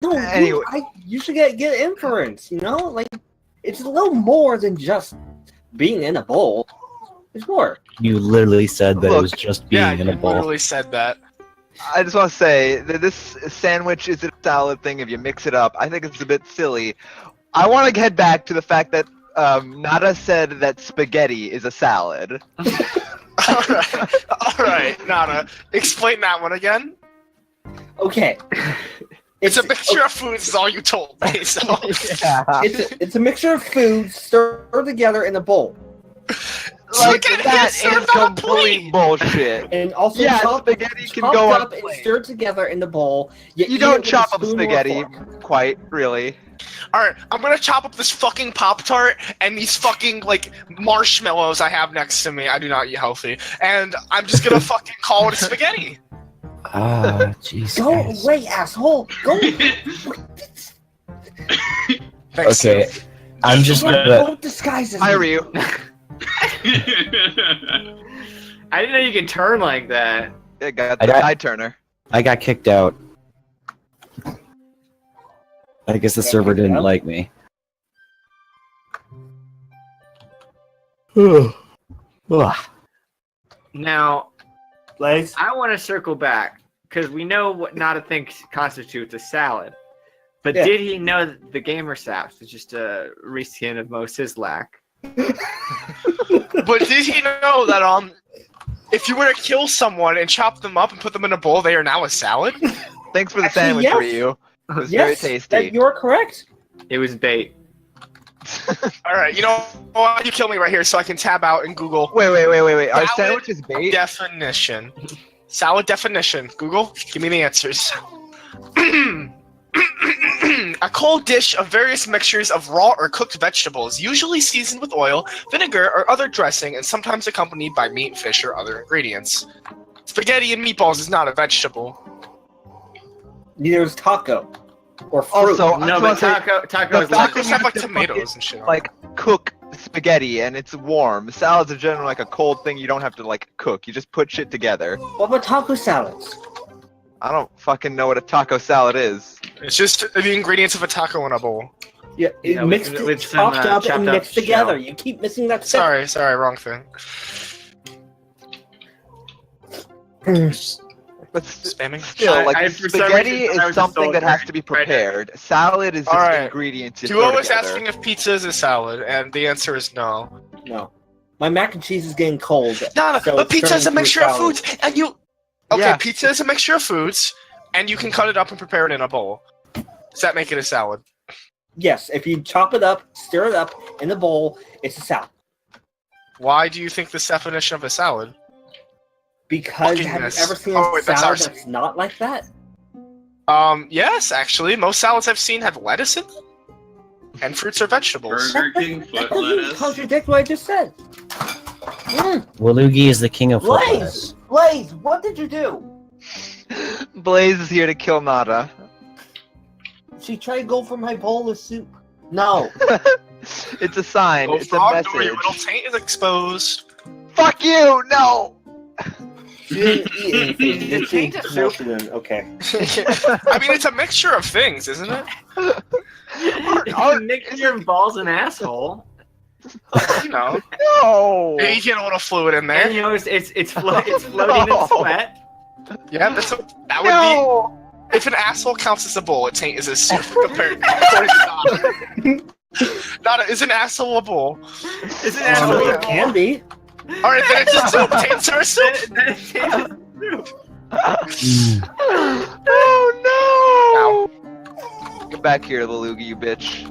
No, Anyway. you should get inference, you know? Like, it's a little more than just being in a bowl. There's more. You literally said that it Look, was just being in a you bowl. literally said that. I just want to say that this sandwich is a salad thing if you mix it up. I think it's a bit silly. I want to head back to the fact that Nada said that spaghetti is a salad. Alright, Nana. Explain that one again. Okay. It's a mixture of foods is all you told me, so... It's a mixture of foods stirred together in a bowl. Like, Spaghetti that is served is on a complete plate. bullshit. And also spaghetti can chopped go on a up and plate. stirred together in the bowl. You don't chop up spaghetti, quite, really. Alright, I'm gonna chop up this fucking Pop-Tart and these fucking, like, marshmallows I have next to me. I do not eat healthy. And I'm just gonna fucking call it spaghetti. Ah, jeez. Go guys. away, asshole! Go! Thanks, Okay, Steve. I'm just gonna. Don't disguise as Hi, me. Ryu. I didn't know you could turn like that. Yeah, got I the got- side turner. I got kicked out. I guess the server didn't like me. Ugh. Now, Blaze? I want to circle back because we know what Nada thinks constitutes a salad. But Yeah. did he know that the gamer saps is just a reskin of Mo Sislak? But did he know that, if you were to kill someone and chop them up and put them in a bowl, they are now a salad? Thanks for the Actually, sandwich, yes. Ryu. It was Yes, very tasty. you're correct. It was bait. Alright, you know what? You kill me right here so I can tab out and Google Wait. Our Salad sandwich is bait? definition. Salad definition. Google, give me the answers. A cold dish of various mixtures of raw or cooked vegetables, usually seasoned with oil, vinegar, or other dressing, and sometimes accompanied by meat, fish, or other ingredients. Spaghetti and meatballs is not a vegetable. Neither is taco. Or fruit. Also, No, but taco is the like fact that Tacos have like you tomatoes and shit. like cook spaghetti and it's warm. Salads are generally like a cold thing you don't have to like cook. You just put shit together. What about taco salads? I don't fucking know what a taco salad is. It's just the ingredients of a taco in a bowl. Yeah, Yeah, mixed, with some, chopped up chopped and up mixed together. shell. You keep missing that step. Sorry, wrong thing. But Spamming? still, like I for some spaghetti reason thought I is was a something that has soldier. to be Right. prepared. Salad is just Alright. ingredients you Duo throw was together. asking if pizza is a salad, and the answer is no. No. My mac and cheese is getting cold. No, So but it's pizza is a turning mixture into a of salad. foods, and you... Okay, Yeah. pizza is a mixture of foods, and you can cut it up and prepare it in a bowl. Does that make it a salad? Yes, if you chop it up, stir it up in a bowl, it's a salad. Why do you think this definition of a salad? Because Fucking have mess. you ever seen Oh, a wait, that's salad ours. that's not like that? Yes, actually. Most salads I've seen have lettuce in them, and fruits or vegetables. Burger King foot That doesn't lettuce. contradict what I just said. Waluigi is the king of foot Blaze! lettuce. Blaze, what did you do? Blaze is here to kill Nada. She tried to go for my bowl of soup. No. It's a sign. Go It's a frog, door, your message. little taint is exposed. Fuck you! No! She didn't eat anything. Did did you she? change the No, soup? she didn't. Okay. I mean, it's a mixture of things, isn't it? It's a mixture of balls and asshole. You know, No! maybe you get a little fluid in And there. you know, it's floating in sweat. Yeah, that would No! be. If an asshole counts as a bowl, a taint is a soup compared to Nada. Nada, is an asshole a bowl? Is an Oh, asshole yeah. It can be. All right, then it's a soup. Taints are a soup. Oh no! Get back here, Lalugi, you bitch.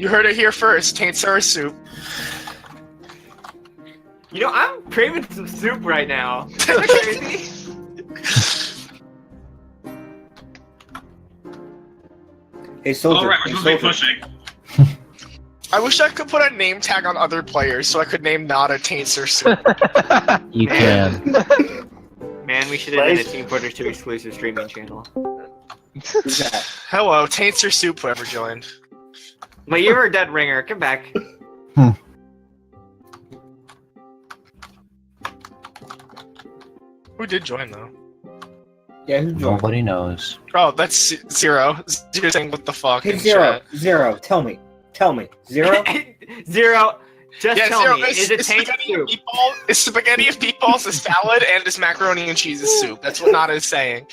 You heard it here first. Taints are a soup. You know, I'm craving some soup right now. Hey, soldier. Alright, we're Hey, supposed to be soldier. pushing. I wish I could put a name tag on other players so I could name Nada Taints or soup. You can. Man, we should have done a Team Fortress 2 exclusive streaming channel. Who's that? Hello, Taints or soup, whoever joined. Well, you were a dead ringer. Come back. Who did join though? Yeah, who joined? Nobody knows. Oh, that's Zero. Zero saying what the fuck. Hey, in Zero. chat. Zero. Tell me. Zero. Zero. Just Yeah, tell Zero. me, is it tank spaghetti and soup? is spaghetti and meatballs a salad, and is macaroni and cheese a soup? That's what Nada is saying.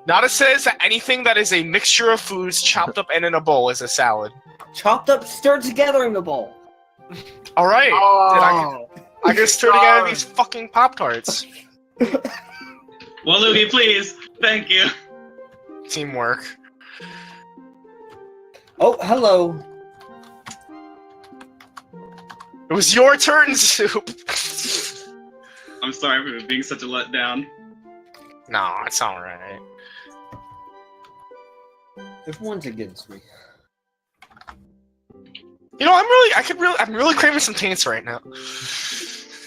Nada says that anything that is a mixture of foods chopped up and in a bowl is a salad. Chopped up, stirred together in the bowl. All right. Oh. I can stir together these fucking Pop-Tarts. Waluigi, please. Thank you. Teamwork. Oh, hello. It was your turn, Soup. I'm sorry for being such a letdown. No, it's alright. Everyone's against me. You know, I'm really craving some taints right now.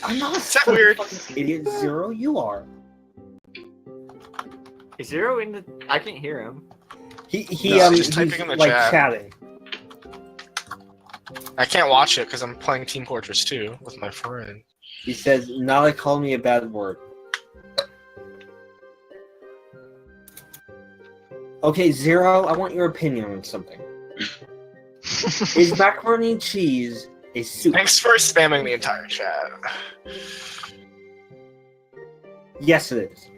I'm not Is that some weird? fucking idiot, Zero. You are. Is Zero in the? I can't hear him. He's just typing in the like chat. chatting. I can't watch it because I'm playing Team Fortress 2 with my friend. He says, "Nala called me a bad word." Okay, Zero. I want your opinion on something. Is macaroni and cheese a soup? Thanks for spamming the entire chat. Yes, it is.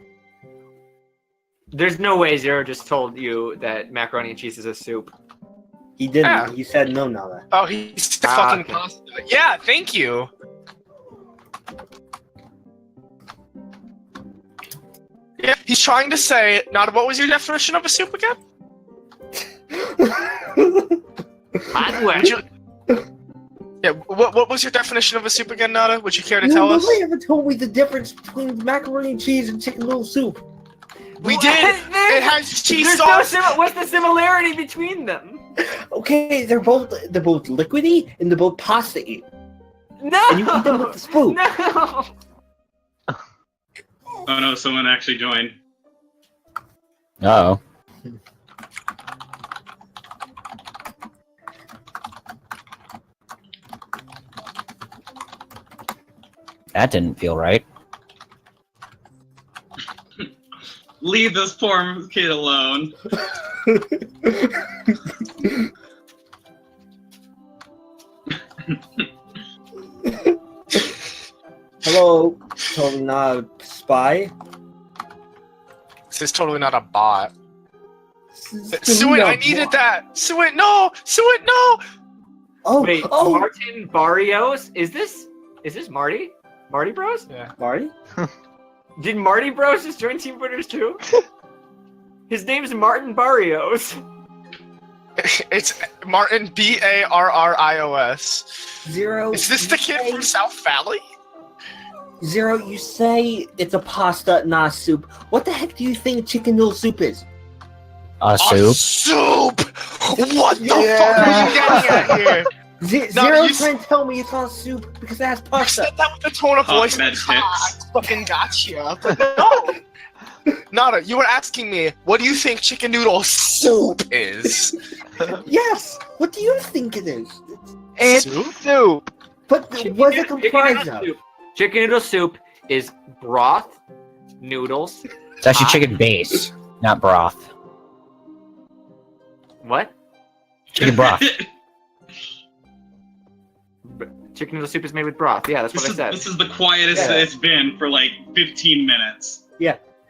There's no way Zero just told you that macaroni and cheese is a soup. He didn't. Yeah. He said no, Nala. Oh, he's fucking Okay. pasta. Yeah, thank you. Yeah, he's trying to say, Nada, what was your definition of a soup again? Would you... Yeah, what was your definition of a soup again, Nada? Would you care to tell us? Nobody ever told me the difference between macaroni and cheese and chicken noodle soup. We did! It has cheese There's sauce! no what's the similarity between them? Okay, they're both liquidy and they're both pasta-y. No. And you eat them with the spoon. No. Oh no, someone actually joined. Uh-oh. That didn't feel right. Leave this poor kid alone. Hello, totally not a spy. This is totally not a bot. Suit, Suit, I needed that! Suit, no! Suit, no! Oh, Wait, oh, Martin Barrios? Is this Marty? Marty Bros? Yeah. Marty? Did Marty Bros just join Team Footers too? His name's Martin Barrios. It's Martin Barrios. Zero. Is this the kid from South Valley? Zero, you say it's a pasta, not a soup. What the heck do you think chicken noodle soup is? A A soup? soup! What the fuck are you getting at here? No, Zero you trying to tell me it's not a soup because it has You pasta. said that with the tone of voice. Med I fucking gotcha. But no! Nada, you were asking me, what do you think chicken noodle soup is? Yes! What do you think it is? It's Soup? soup. But what's it comprised of? Chicken noodle soup is broth, noodles. It's actually chicken base, not broth. What? Chicken broth. Chicken noodle soup is made with broth. Yeah, that's what I said. This is the quietest Yeah. it's been for like 15 minutes.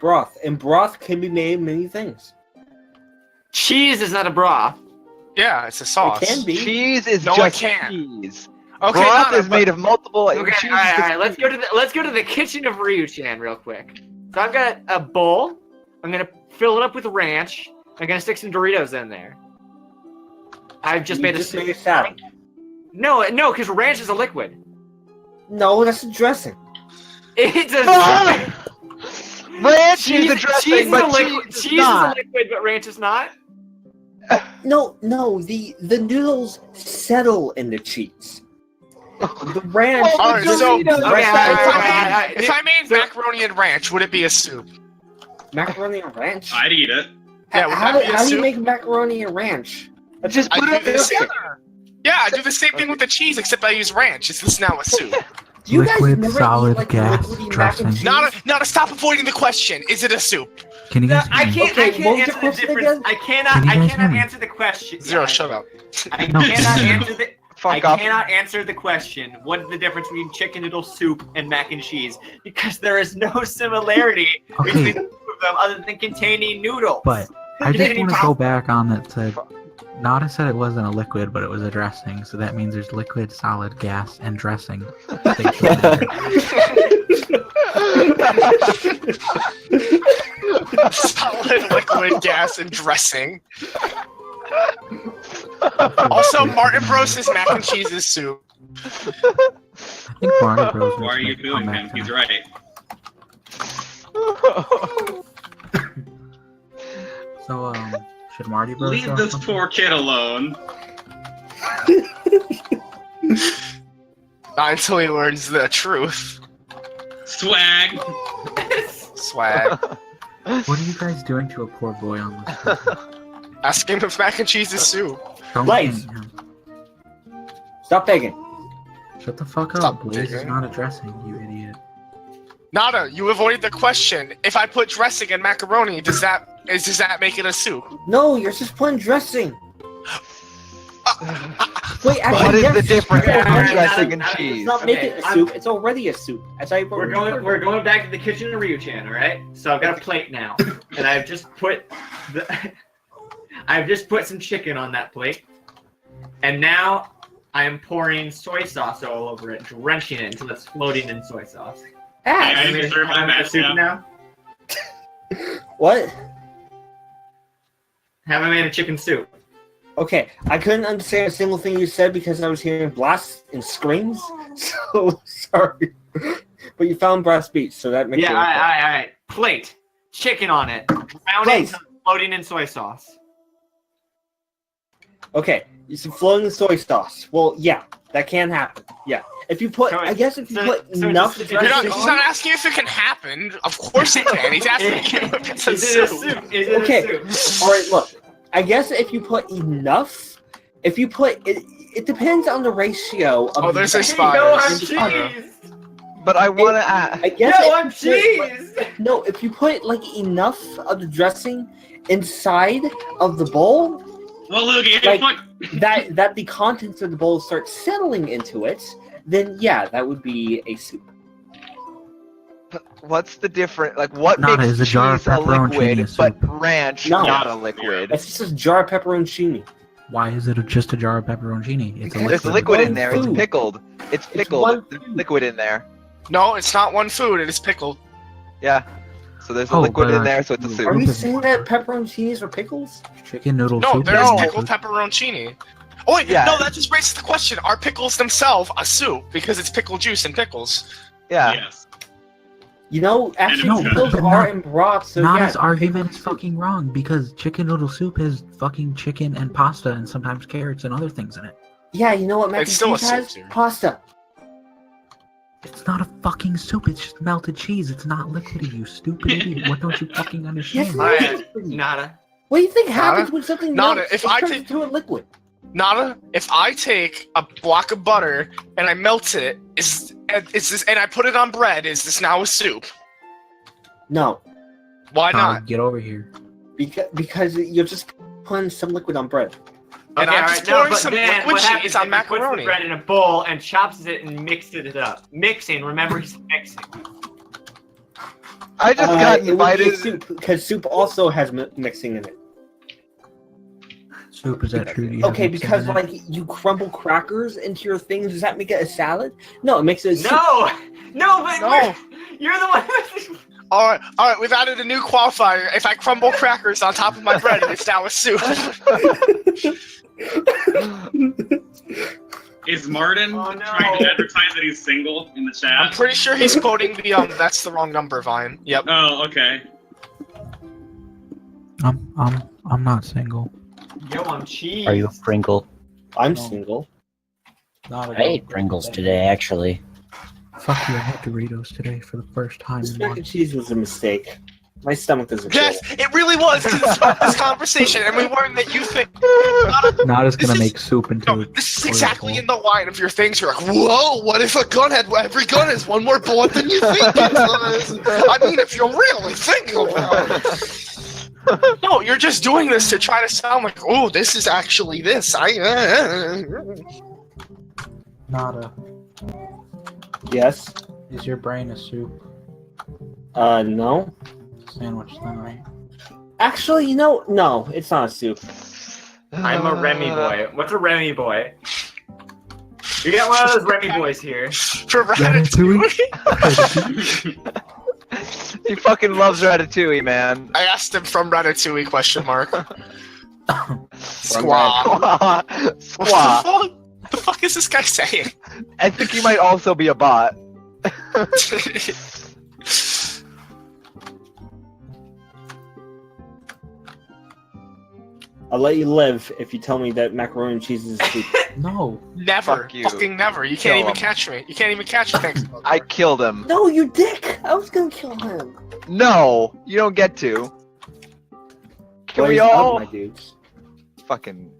Broth. And broth can be made of many things. Cheese is not a broth. Yeah, it's a sauce. It can be. Cheese is No, it just can't. cheese. Okay, Broth Nada, is made of multiple. Okay, cheese all is right. just- Let's go to the kitchen of Ryu-chan real quick. So I've got a bowl. I'm gonna fill it up with ranch. I'm gonna stick some Doritos in there. I've just made a soup. made a salad. No, because ranch is a liquid. No, that's a dressing. It's a Ranch cheese, is a dressing, cheese is but a liquid. cheese is Cheese not. is a liquid, but ranch is not. No, the noodles settle in the cheese. The ranch. Oh, Alright, is so just Okay, rest- if I made macaroni and ranch, would it be a soup? macaroni and ranch. I'd eat it. Yeah, would how that do, be a how do you soup? make macaroni and ranch? That's Just I put do it the in same. together. Yeah, I do the same thing with the cheese, except I use ranch. Is this now a soup? Do you guys Liquid, never solid, eat, like, gas, liquidy mac and dressing. cheese? Nada, stop avoiding the question. Is it a soup? Can you No, guys? I hear me? can't. Okay, I what can't was answer the the question difference. again? I Can cannot. you I guys cannot hear me? answer the question. Zero, Yeah, shut up. I No. cannot answer the. I Fuck off. cannot answer the question. What is the difference between chicken noodle soup and mac and cheese? Because there is no similarity between Okay, the two of them other than containing noodles. but I just Containing want to pasta. go back on that. Said Nada said it wasn't a liquid, but it was a dressing. So that means there's liquid, solid, gas, and dressing. stationed there. Solid, liquid, gas, and dressing. Also, Martin Bros' mac and cheese is soup. I think Mario Bros. Why are you make a booing comeback him? He's tonight. right. So should Marty Bros. Leave go this something? poor kid alone. Not until he learns the truth. Swag. Swag. What are you guys doing to a poor boy on this? Video? Ask him if mac and cheese is soup. Don't Blaze. hang him. Stop begging. Shut the fuck Stop up. Blaze is digging. not a dressing, you idiot. Nada, you avoided the question. If I put dressing in macaroni, does that make it a soup? No, you're just putting dressing. Wait, actually, What is yes, the difference Yeah, between alright, dressing and not- cheese? It's not Okay, making it a I'm- soup. It's already a soup. As I We're going back to the kitchen of Ryuchan, all right? So I've got a plate now, and I've just put some chicken on that plate, and now I am pouring soy sauce all over it, drenching it until it's floating in soy sauce. I Ah, need to serve my Have I made a match soup now. now? what? Have I made a chicken soup? Okay, I couldn't understand a single thing you said because I was hearing blasts and screams. So sorry, but you found brass beats, so that makes Yeah, it. all right. Plate, chicken on it, browning, Place. floating in soy sauce. Okay, you see floating soy sauce. Well, yeah, that can happen. Yeah, if you put, So I guess if you so- put so enough it's- dressing He's on. not asking if it can happen. Of course it can. He's asking you if it's a Is it a soup. soup? Is it Okay. a soup? All right, look. I guess if you put enough, if you put it, it depends on the ratio of. Oh, there's the a Hey, spot. no, I'm Spider. cheese. But I want to ask. I guess No, if I'm you put- cheese. No, if you put like enough of the dressing inside of the bowl, Well, Lugie, Like- fuck. that the contents of the bowl start settling into it, then yeah, that would be a soup. What's the difference? Like, what Nada, makes is a cheese jar of a pepperoni liquid, a but soup? ranch No. not a liquid? That's just a jar of pepperoncini. Why is it just a jar of pepperoncini? It's a Because There's liquid. liquid in one there. It's food. pickled. It's It's pickled. one There's food. liquid in there. No, it's not one food. It is pickled. Yeah. So there's a Oh, liquid but, in there, so it's a are soup. Are you Soup. saying that pepperoncinis are pickles? Chicken noodle No, soup. there's No. pickled pepperoncini. Oh wait, Yeah. no, that just raises the question: are pickles themselves a soup because it's pickle juice and pickles? Yeah. Yes. You know, actually, No, pickles but are not- in broth, so Nada's yeah. argument is fucking wrong because chicken noodle soup has fucking chicken and pasta and sometimes carrots and other things in it. Yeah, you know what mac It's and still a cheese soup, has? dude. Pasta. It's not a fucking soup. It's just melted cheese. It's not liquidy, you stupid idiot. What don't you fucking Yes, understand? it Alright, is liquidy. Nada. What do you think Nada? happens when something Nada, melts? if It I turns take- into a liquid. Nada, if I take a block of butter and I melt it, is this and I put it on bread? Is this now a soup? No, Why not? Get over here. because you're just putting some liquid on bread. And Okay, I'm alright, just no, pouring but some then liquid what happens cheese is on he puts the macaroni. bread in a bowl and chops it and mixes it up. Mixing, remember he's mixing. I just got It would be invited. soup because soup also has mixing in it. Soup, is that true? Do you have Okay, mixing because in it? like you crumble crackers into your thing, does that make it a salad? No, it makes it a soup. No, but No. you're the one. All right, we've added a new qualifier. If I crumble crackers on top of my bread, it's now a soup. Is Martin Oh, no. trying to advertise that he's single in the I'm chat? pretty sure he's quoting the that's the wrong number, Vine. Yep. Oh, okay. I'm not single. Yo, I'm cheese. Are you a Pringle? I'm No. single. I ate Pringles today, actually. Fuck you, I had Doritos today for the first time This in mac and months. cheese was a mistake. My stomach doesn't. Yes, it really was to start this conversation, and we learned that you think Nada's gonna This is- make soup into. no, this is exactly in the line of your things. You're like, whoa, what if a gun had every gun has one more bullet than you think it does? I mean, if you're really thinking about it. No, you're just doing this to try to sound like, oh, this is actually this. Nada, Yes. is your brain a soup? No. Sandwich then, right? Actually, no, it's not a soup. I'm a Remy boy. What's a Remy boy? You got one of those Remy boys here. For Ratatouille. He fucking loves Ratatouille, man. I asked him from Ratatouille, question mark. Squaw. Squaw. What the fuck is this guy saying? I think he might also be a bot. I'll let you live if you tell me that macaroni and cheese is a soup. No. Never. Fuck you. Fucking never. You can't Kill even him. catch me. You can't even catch me. Thanks. I killed him. No, you dick! I was gonna kill him. No, you don't get to. Can we Blaze up, all my dudes? fucking?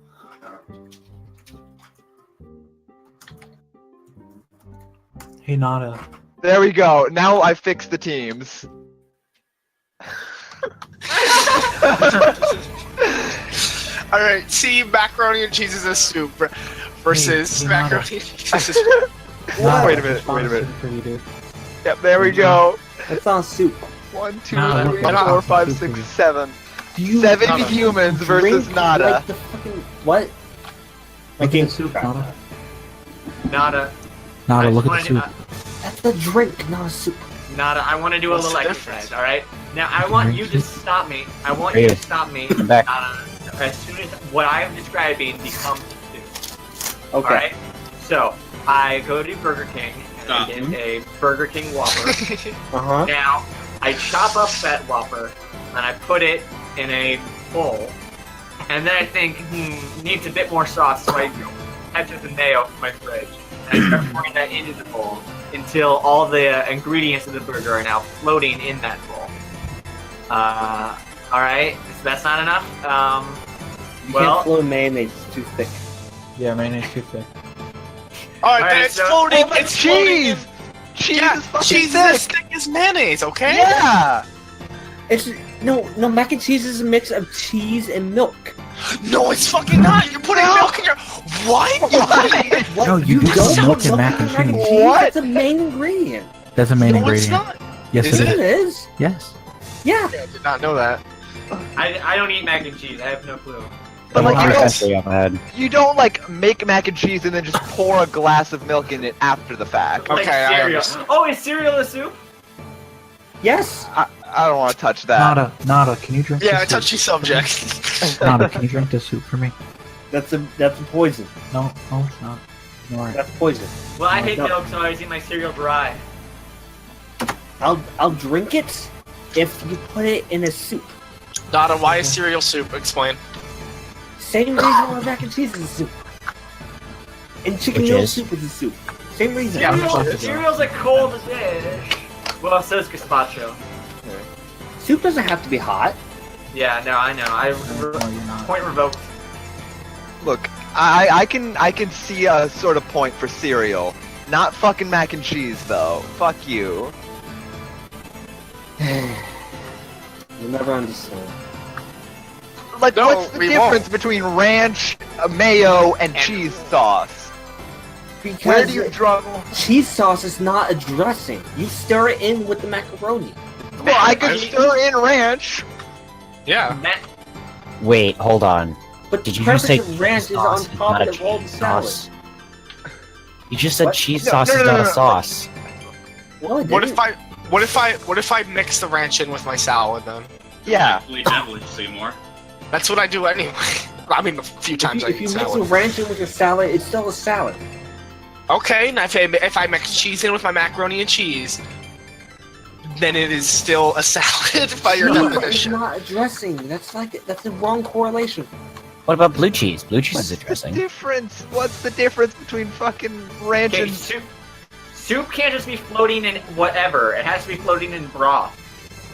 Hey Nada. There we go. Now I fixed the teams. All right. See, macaroni and cheese is a soup versus Hey, macaroni and cheese is Nada, Wait a minute, I found wait a minute. soup for you, dude. Yep, there we go. That's not a soup. 1, 2, No, 3, no, no. 4, 5, 6, 7. Do you 7 no. humans versus drink Nada. like the fucking what? Look I at can't the soup, soup. Nada. Nada. Nada, I look just at the wanna soup. That's a drink, not a soup. Nada, I want to do a What's little the exercise, difference? alright? Now, I want you to stop me. I want you to stop me, I'm back. as soon as what I am describing becomes soup. Okay. Alright? So, I go to Burger King, and I Stop. get a Burger King Whopper. Uh-huh. Now, I chop up that Whopper, and I put it in a bowl. And then I think, needs a bit more sauce, so I catch up the mayo from my fridge. And I start pouring that into the bowl until all the ingredients of the burger are now floating in that bowl. Alright, so that's not enough. You Well- can't float mayonnaise, it's too thick. Yeah, mayonnaise too thick. All right, Alright, then it's so- floating. Oh, but It's floating. cheese! Cheese Yeah, is fucking cheese is thick! as thick as mayonnaise. Okay. Yeah! It's no, mac and cheese is a mix of cheese and milk. No, it's fucking not. You're putting milk in your. What? Why? What? No, you do don't milk put in mac and in cheese. What? That's a main ingredient. That's a main No, it's ingredient. not. Yes, Is it Yes, is. it is. Yes. Yeah. I did not know that. I don't eat mac and cheese, I have no clue. But like, I'm you essentially off ahead. don't like make mac and cheese and then just pour a glass of milk in it after the fact. Okay, Like I cereal. understand. Oh, is cereal a soup? Yes. I don't want to touch that. Nada, can you drink Yeah, a this soup? touchy subject. Nada, can you drink this soup for me? That's a poison. No, it's not. Alright. That's poison. Well, I hate No. milk, so I always eat my cereal dry. I'll drink it if you put it in a soup. Nada, why is cereal soup? Explain. Same reason why mac and cheese is a soup. And chicken Which noodle is? soup is a soup. Same reason. Yeah, Cereal's a cold dish. Well, so is gazpacho. Soup doesn't have to be hot. Yeah, no, I know. No, you're not. Point revoked. Look, I can see a sort of point for cereal. Not fucking mac and cheese though. Fuck you. You'll never understand. Like, No, what's the we difference won't. between ranch, mayo, and cheese sauce? Where Because do you draw? cheese sauce is not a dressing. You stir it in with the macaroni. Well, I could I- stir in ranch. Yeah. Matt, Wait, hold on. But Did the you just purpose say of ranch cheese is on sauce is top not of a the rolled cheese salad. sauce? You just said What? cheese No, sauce no, is no, not no, a no. sauce. No, I What didn't. if I mix the ranch in with my salad then? Yeah. Definitely, definitely say more. That's what I do anyway. I mean, a few times I If eat you mix a salad. ranch in with your salad, it's still a salad. Okay, now if I mix cheese in with my macaroni and cheese, then it is still a salad by your No, it's definition. not a dressing. That's the wrong correlation. What about blue cheese? Blue cheese is a What's the dressing. difference? What's the difference between fucking ranch okay, and... soup can't just be floating in whatever. It has to be floating in broth.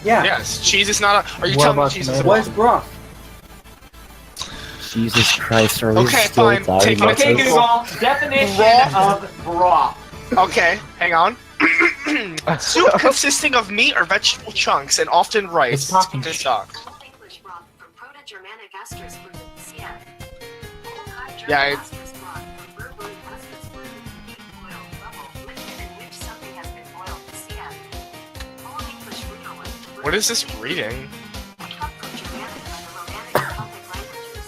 Yeah. Yes, cheese is not a. Are you What telling me about cheese is a What is broth? broth? Jesus Christ, are we Okay, still fine. diving Take into it. Okay, this? Google. Definition Broth. of broth. Okay, hang on. Soup consisting of meat or vegetable chunks and often rice. It's talking to shit. stock. English broth from Proto-Germanic esters from CF. High German Yeah, esters broth from Berberine esters from deep boiled level liquid in which something has been boiled to CF. Old English Rudolph. What is this reading? Come from Germanic and the Romanic and Celtic languages.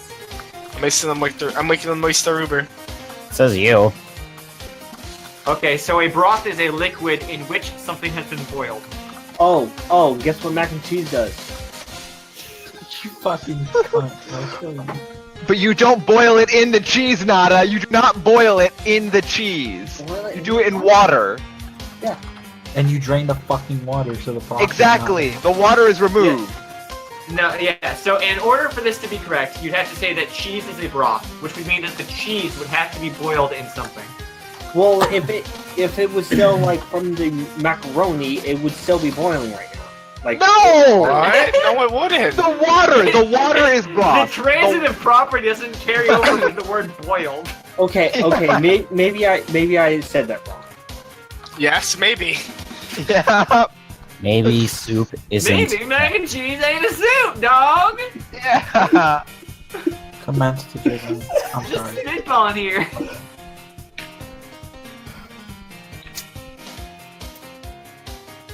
I'm making them moist Ruber. Says you. Okay, so a broth is a liquid in which something has been boiled. Oh, guess what mac and cheese does? You fucking cunt. I'll kill you. But you don't boil it in the cheese, Nada. You do not boil it in the cheese. You do it in water. And you drain the fucking water so the broth. is Exactly. The water is removed. No, yeah, so in order for this to be correct, you'd have to say that cheese is a broth, which would mean that the cheese would have to be boiled in something. Well, if it was still like from the macaroni, it would still be boiling right now. Like No! What? No, it wouldn't. The water is The broth. transitive property doesn't carry over with the word boiled. Okay, maybe I said that wrong. Yes, maybe. Yeah. Maybe soup isn't. Maybe mac and cheese ain't a soup, dog! Yeah. Commence to Jason. I'm Just sorry. spitballing here.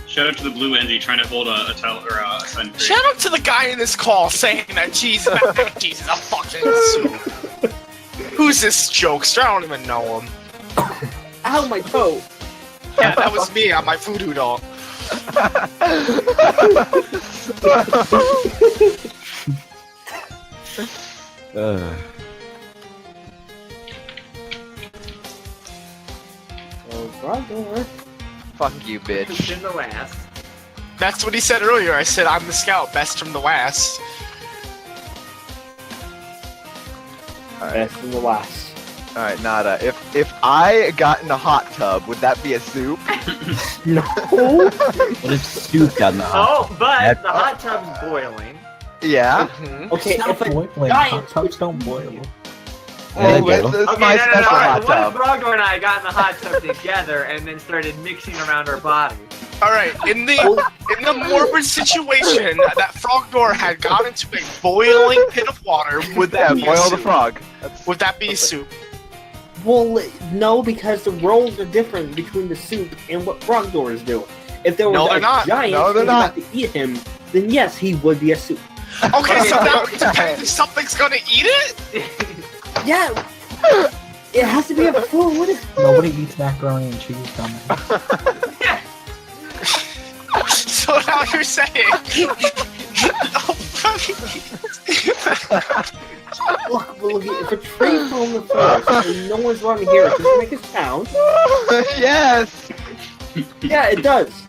Shout out to the blue Enzy trying to hold a title or a sign. Shout out to the guy in this call saying that mac and cheese is a fucking soup. Who's this jokester? I don't even know him. Ow, my toe! Yeah, that was me on my voodoo doll. Oh, brother. Fuck you, bitch. Just in the last. That's what he said earlier. I said I'm the scout, best from the west. Best in the last. Alright, Nada. If I got in a hot tub, would that be a soup? No. What is soup down the hot? Oh, but the hot tub's boiling. Yeah. Mhm. Okay, Stop if a boiling. giant Hot tubs don't boil. Yeah, they Well, do. this is Okay, my no. special hot What tub. if Brogdor and I got in the hot tub together and then started mixing around our bodies? All right, in the morbid situation that Frogdor had got into a boiling pit of water, would Yeah, that be a boil the soup? frog. Would that be a soup? well, no, because the roles are different between the soup and what Frogdor is doing. If there was No, a they're not. giant No, they're who's not. about to eat him, then yes, he would be a soup. Okay, so now it depends if something's gonna eat it. Yeah, it has to be a food. Nobody eats macaroni and cheese, dumbass. So now you're saying. Look, if a tree fell on the forest and no one's around to hear it, does it make a sound? Yes. Yeah, it does.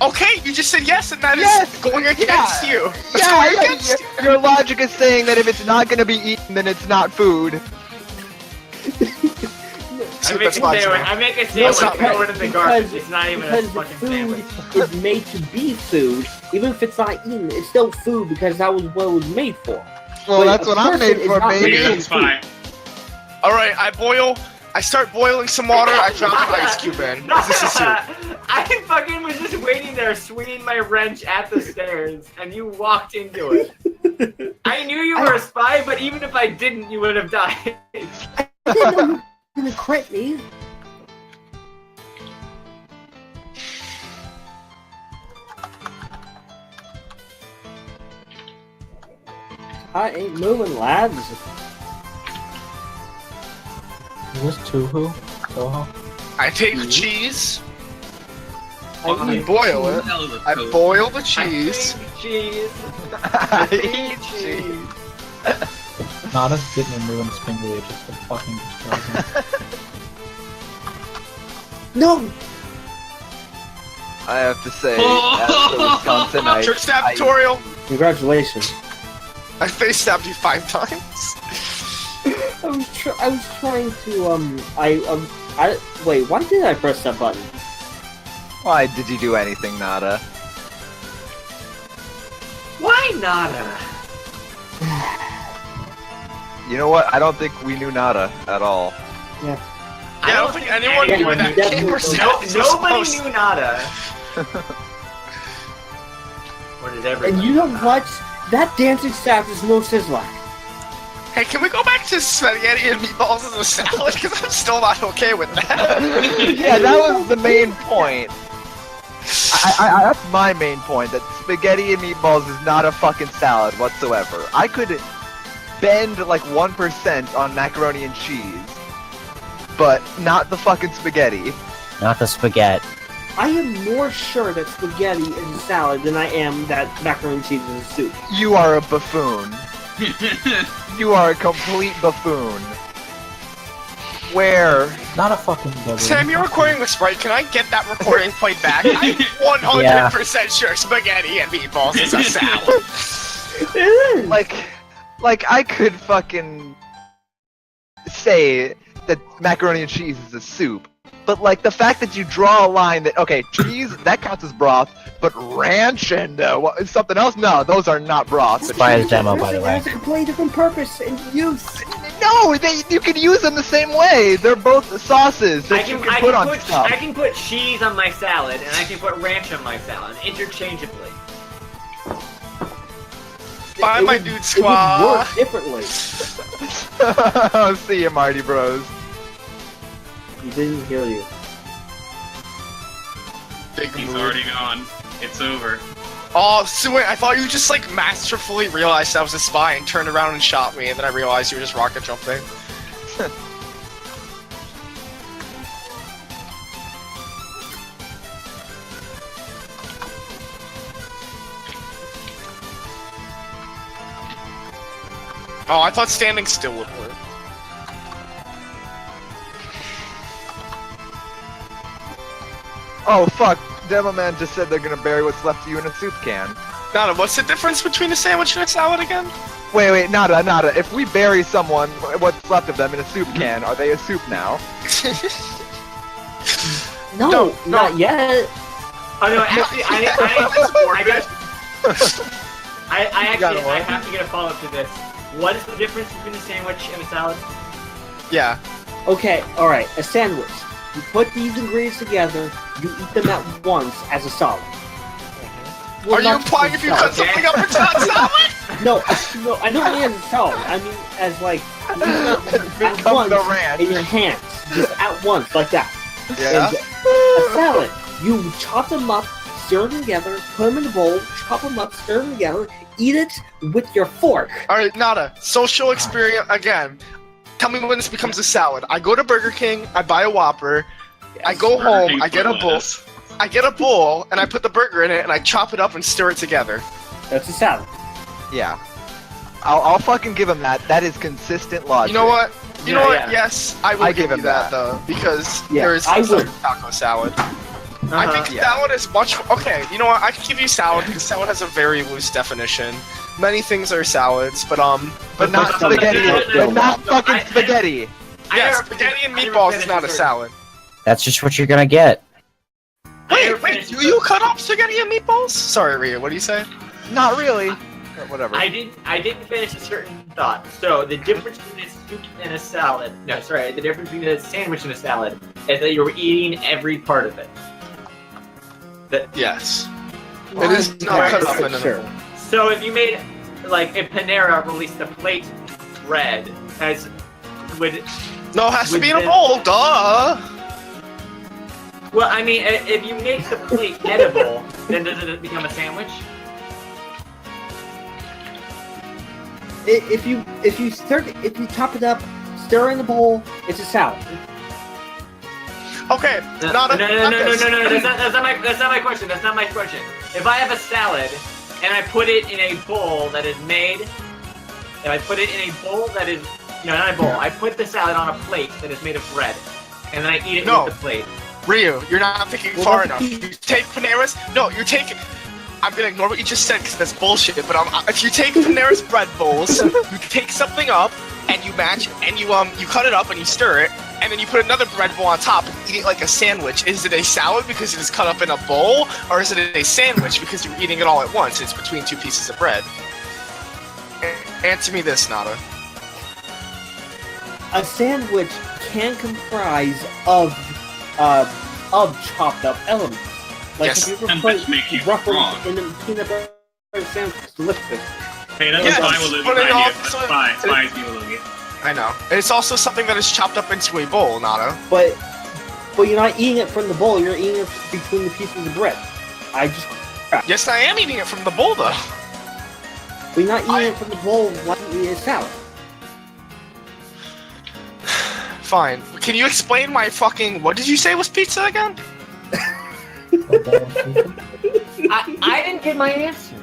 Okay, you just said yes, and that is Yes, going against yeah. you. It's Yeah, going against you. your logic is saying that if it's not gonna be eaten, then it's not food. I make a sandwich, throw it in the garbage. It's not even a because the fucking food sandwich. is made to be food. Even if it's not eaten, it's still food because that was what it was made for. Well, But that's a what I'm person made is for, not baby. made Yeah, it's fine. All right, I start boiling some water. I drop an ice cube in. Is this a soup? I fucking was just waiting there, swinging my wrench at the stairs, and you walked into it. I knew you were a spy, but even if I didn't, you would have died. I didn't know you were gonna crit me. I ain't moving, lads. Is this Toho? Toho? I take the cheese. I I eat boil it. Hell of a I coat. boil the cheese. Cheese. I eat cheese. Nada's getting and moving his finger, it just fucking destroys him. No! I have to say, as a Wisconsinite, Trick stab tutorial. Congratulations. I face stabbed you 5 times. I was trying to, wait, why did I press that button? why did you do anything, Nada? nada. You know what? I don't think we knew nada at all. Yeah, I don't think anyone knew that definitely- Nobody knew nada. Or did everybody? And you know what? That dancing staff is no sizzler. Hey, can we go back to spaghetti and meatballs as a salad? Because I'm still not okay with that. Yeah, that was the main point. That's my main point, that spaghetti and meatballs is not a fucking salad whatsoever. I could bend like 1% on macaroni and cheese, but not the fucking spaghetti. Not the spaghetti. I am more sure that spaghetti is a salad than I am that macaroni and cheese is a soup. You are a buffoon. You are a complete buffoon. Where? Not a fucking bubble. Sam, you're recording this, right? Can I get that recording played back? I'm 100% sure spaghetti and meatballs is a salad. It is. Like I could fucking say that macaroni and cheese is a soup, but like the fact that you draw a line that, okay, cheese, that counts as broth, but ranch and something else, no, those are not broth. But By the demo, by the It way. has a completely different purpose and use. no, you can use them the same way. They're both sauces that you can put on stuff. I can put cheese on my salad, and I can put ranch on my salad, interchangeably. Bye, It my would- dude It squad. would work differently. See you, Marty Bros. He didn't hear you. Big He's mood. already gone. It's over. Oh, so wait, I thought you just like masterfully realized I was a spy and turned around and shot me, and then I realized you were just rocket jumping. Oh, I thought standing still would work. Oh fuck, Devilman just said they're gonna bury what's left of you in a soup can. Nada, what's the difference between a sandwich and a salad again? Wait, nada. If we bury someone, what's left of them in a soup can, are they a soup now? No, not yet. Oh no, actually, I have to get a follow-up to this. What is the difference between a sandwich and a salad? Yeah. Okay, alright, a sandwich. You put these ingredients together, you eat them at once as a solid. Well, Are you not implying just if a you cut salad. something up, it's not salad? No, I don't mean as a salad. I mean as like at Becomes once the ranch. in your hands, just at once like that. Yeah. And a salad, you chop them up, stir them together, put them in a bowl, chop them up, stir them together, eat it with your fork. Alright, Nada, social experience again. Tell me when this becomes a salad. I go to Burger King, I buy a Whopper, I go Burger home, King I get a for bowl. lettuce. I get a bowl, and I put the burger in it, and I chop it up and stir it together. That's a salad. Yeah. I'll fucking give him that. That is consistent logic. You know what? You know what? Yeah. Yes, I will I give give you him that, that. though, because Yeah, there is I also would. taco salad. I Uh-huh. think Yeah. salad is much. Okay, you know what? I can give you salad because salad has a very loose definition. Many things are salads, but But not But spaghetti. But not fucking spaghetti. yeah, spaghetti and meatballs is not a salad. That's just what you're gonna get. Wait, do you cut up spaghetti and meatballs? Sorry, Rhea, what do you say? Not really. Whatever. I didn't finish a certain thought. So the difference between a soup and a salad, no, sorry, the difference between a sandwich and a salad is that you're eating every part of it. Yes. It is not cut up in a Sure. So if you made, like, if Panera released a plate bread as would, No, it has to be in a Within- bowl, duh! well, I mean, if you make the plate edible, then does it become a sandwich? If you chop it up, stir in the bowl, it's a salad. Okay, No, not a. no, that's not my question. That's not my question. If I have a salad and I put it in a bowl that is made, if I put it in a bowl that is, no, not a bowl. I put the salad on a plate that is made of bread, and then I eat it No. with the plate. Ryu, you're not thinking Well, far that's- enough. You take Panera's. No, you're taking. I'm gonna ignore what you just said because that's bullshit. But if you take Panera's bread bowls, you take something up and you match and you cut it up and you stir it, and then you put another bread bowl on top and eat it like a sandwich. Is it a salad because it is cut up in a bowl, or is it a sandwich because you're eating it all at once? It's between two pieces of bread. Answer me this, Nada. A sandwich can comprise of chopped up elements. Like Yes. if you ever And put which makes you Ruffles wrong. in a peanut butter sandwich, it's delicious. Hey, that's Yes, fine with but it Olivia. also- That's fine. It's fine with you, Olivia. I know. It's also something that is chopped up into a bowl, Nada. But you're not eating it from the bowl. You're eating it between the pieces of bread. Yes, I am eating it from the bowl, though. We're not eating it from the bowl like you eat a salad. Fine. Can you explain my fucking... What did you say was pizza again? I didn't get my answer.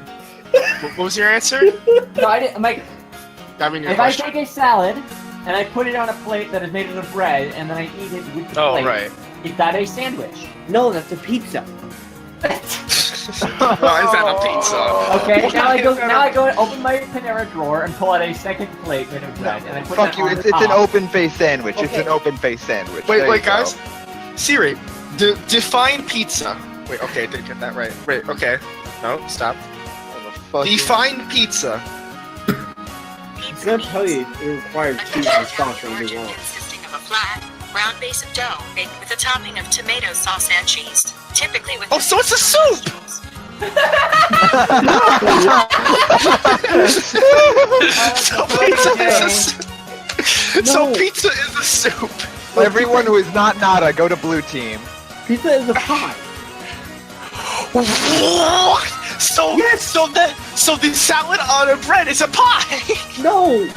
What was your answer? No, I didn't. I'm like, I mean, your if I question. take a salad and I put it on a plate that is made out of bread and then I eat it with the Oh, plate, right. is that a sandwich? No, that's a pizza. Why is that a pizza? Okay, now I go. Why is that Now a- I go and open my Panera drawer and pull out a second plate made of bread, and I put Fuck that you, on it's top. an open face sandwich. It's Okay. an open face sandwich. Wait, There wait, you go. guys. Siri, define pizza. Wait, okay, I didn't get that right. Wait, okay. No, stop. Fucking- Define pizza. It's gonna tell you it requires A cheese dish and of sauce and origin everything else. consisting of a flat, round base of dough baked with a topping of tomato sauce and cheese, typically with. Oh, so it's a soup! So pizza is a soup. So No. pizza is a soup. Everyone who is not Nada, go to blue team. Pizza is a pie. What? So so the salad on a bread is a pie. No.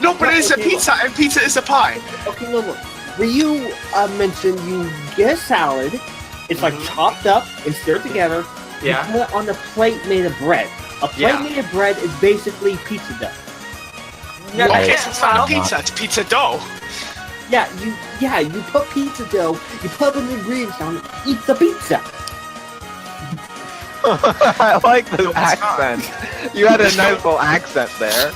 No, but it is a Okay, pizza, and pizza is a pie. Okay, no, look. Where you mentioned you get a salad, it's like chopped up and stirred together. Yeah. You put it on a plate made of bread. A plate Yeah. made of bread is basically pizza dough. No, Right. Okay, so it's not a pizza; it's pizza dough. Yeah, you put pizza dough, you put the ingredients on it, eat the pizza. I like the No, it's not. accent. You had a nice little accent there.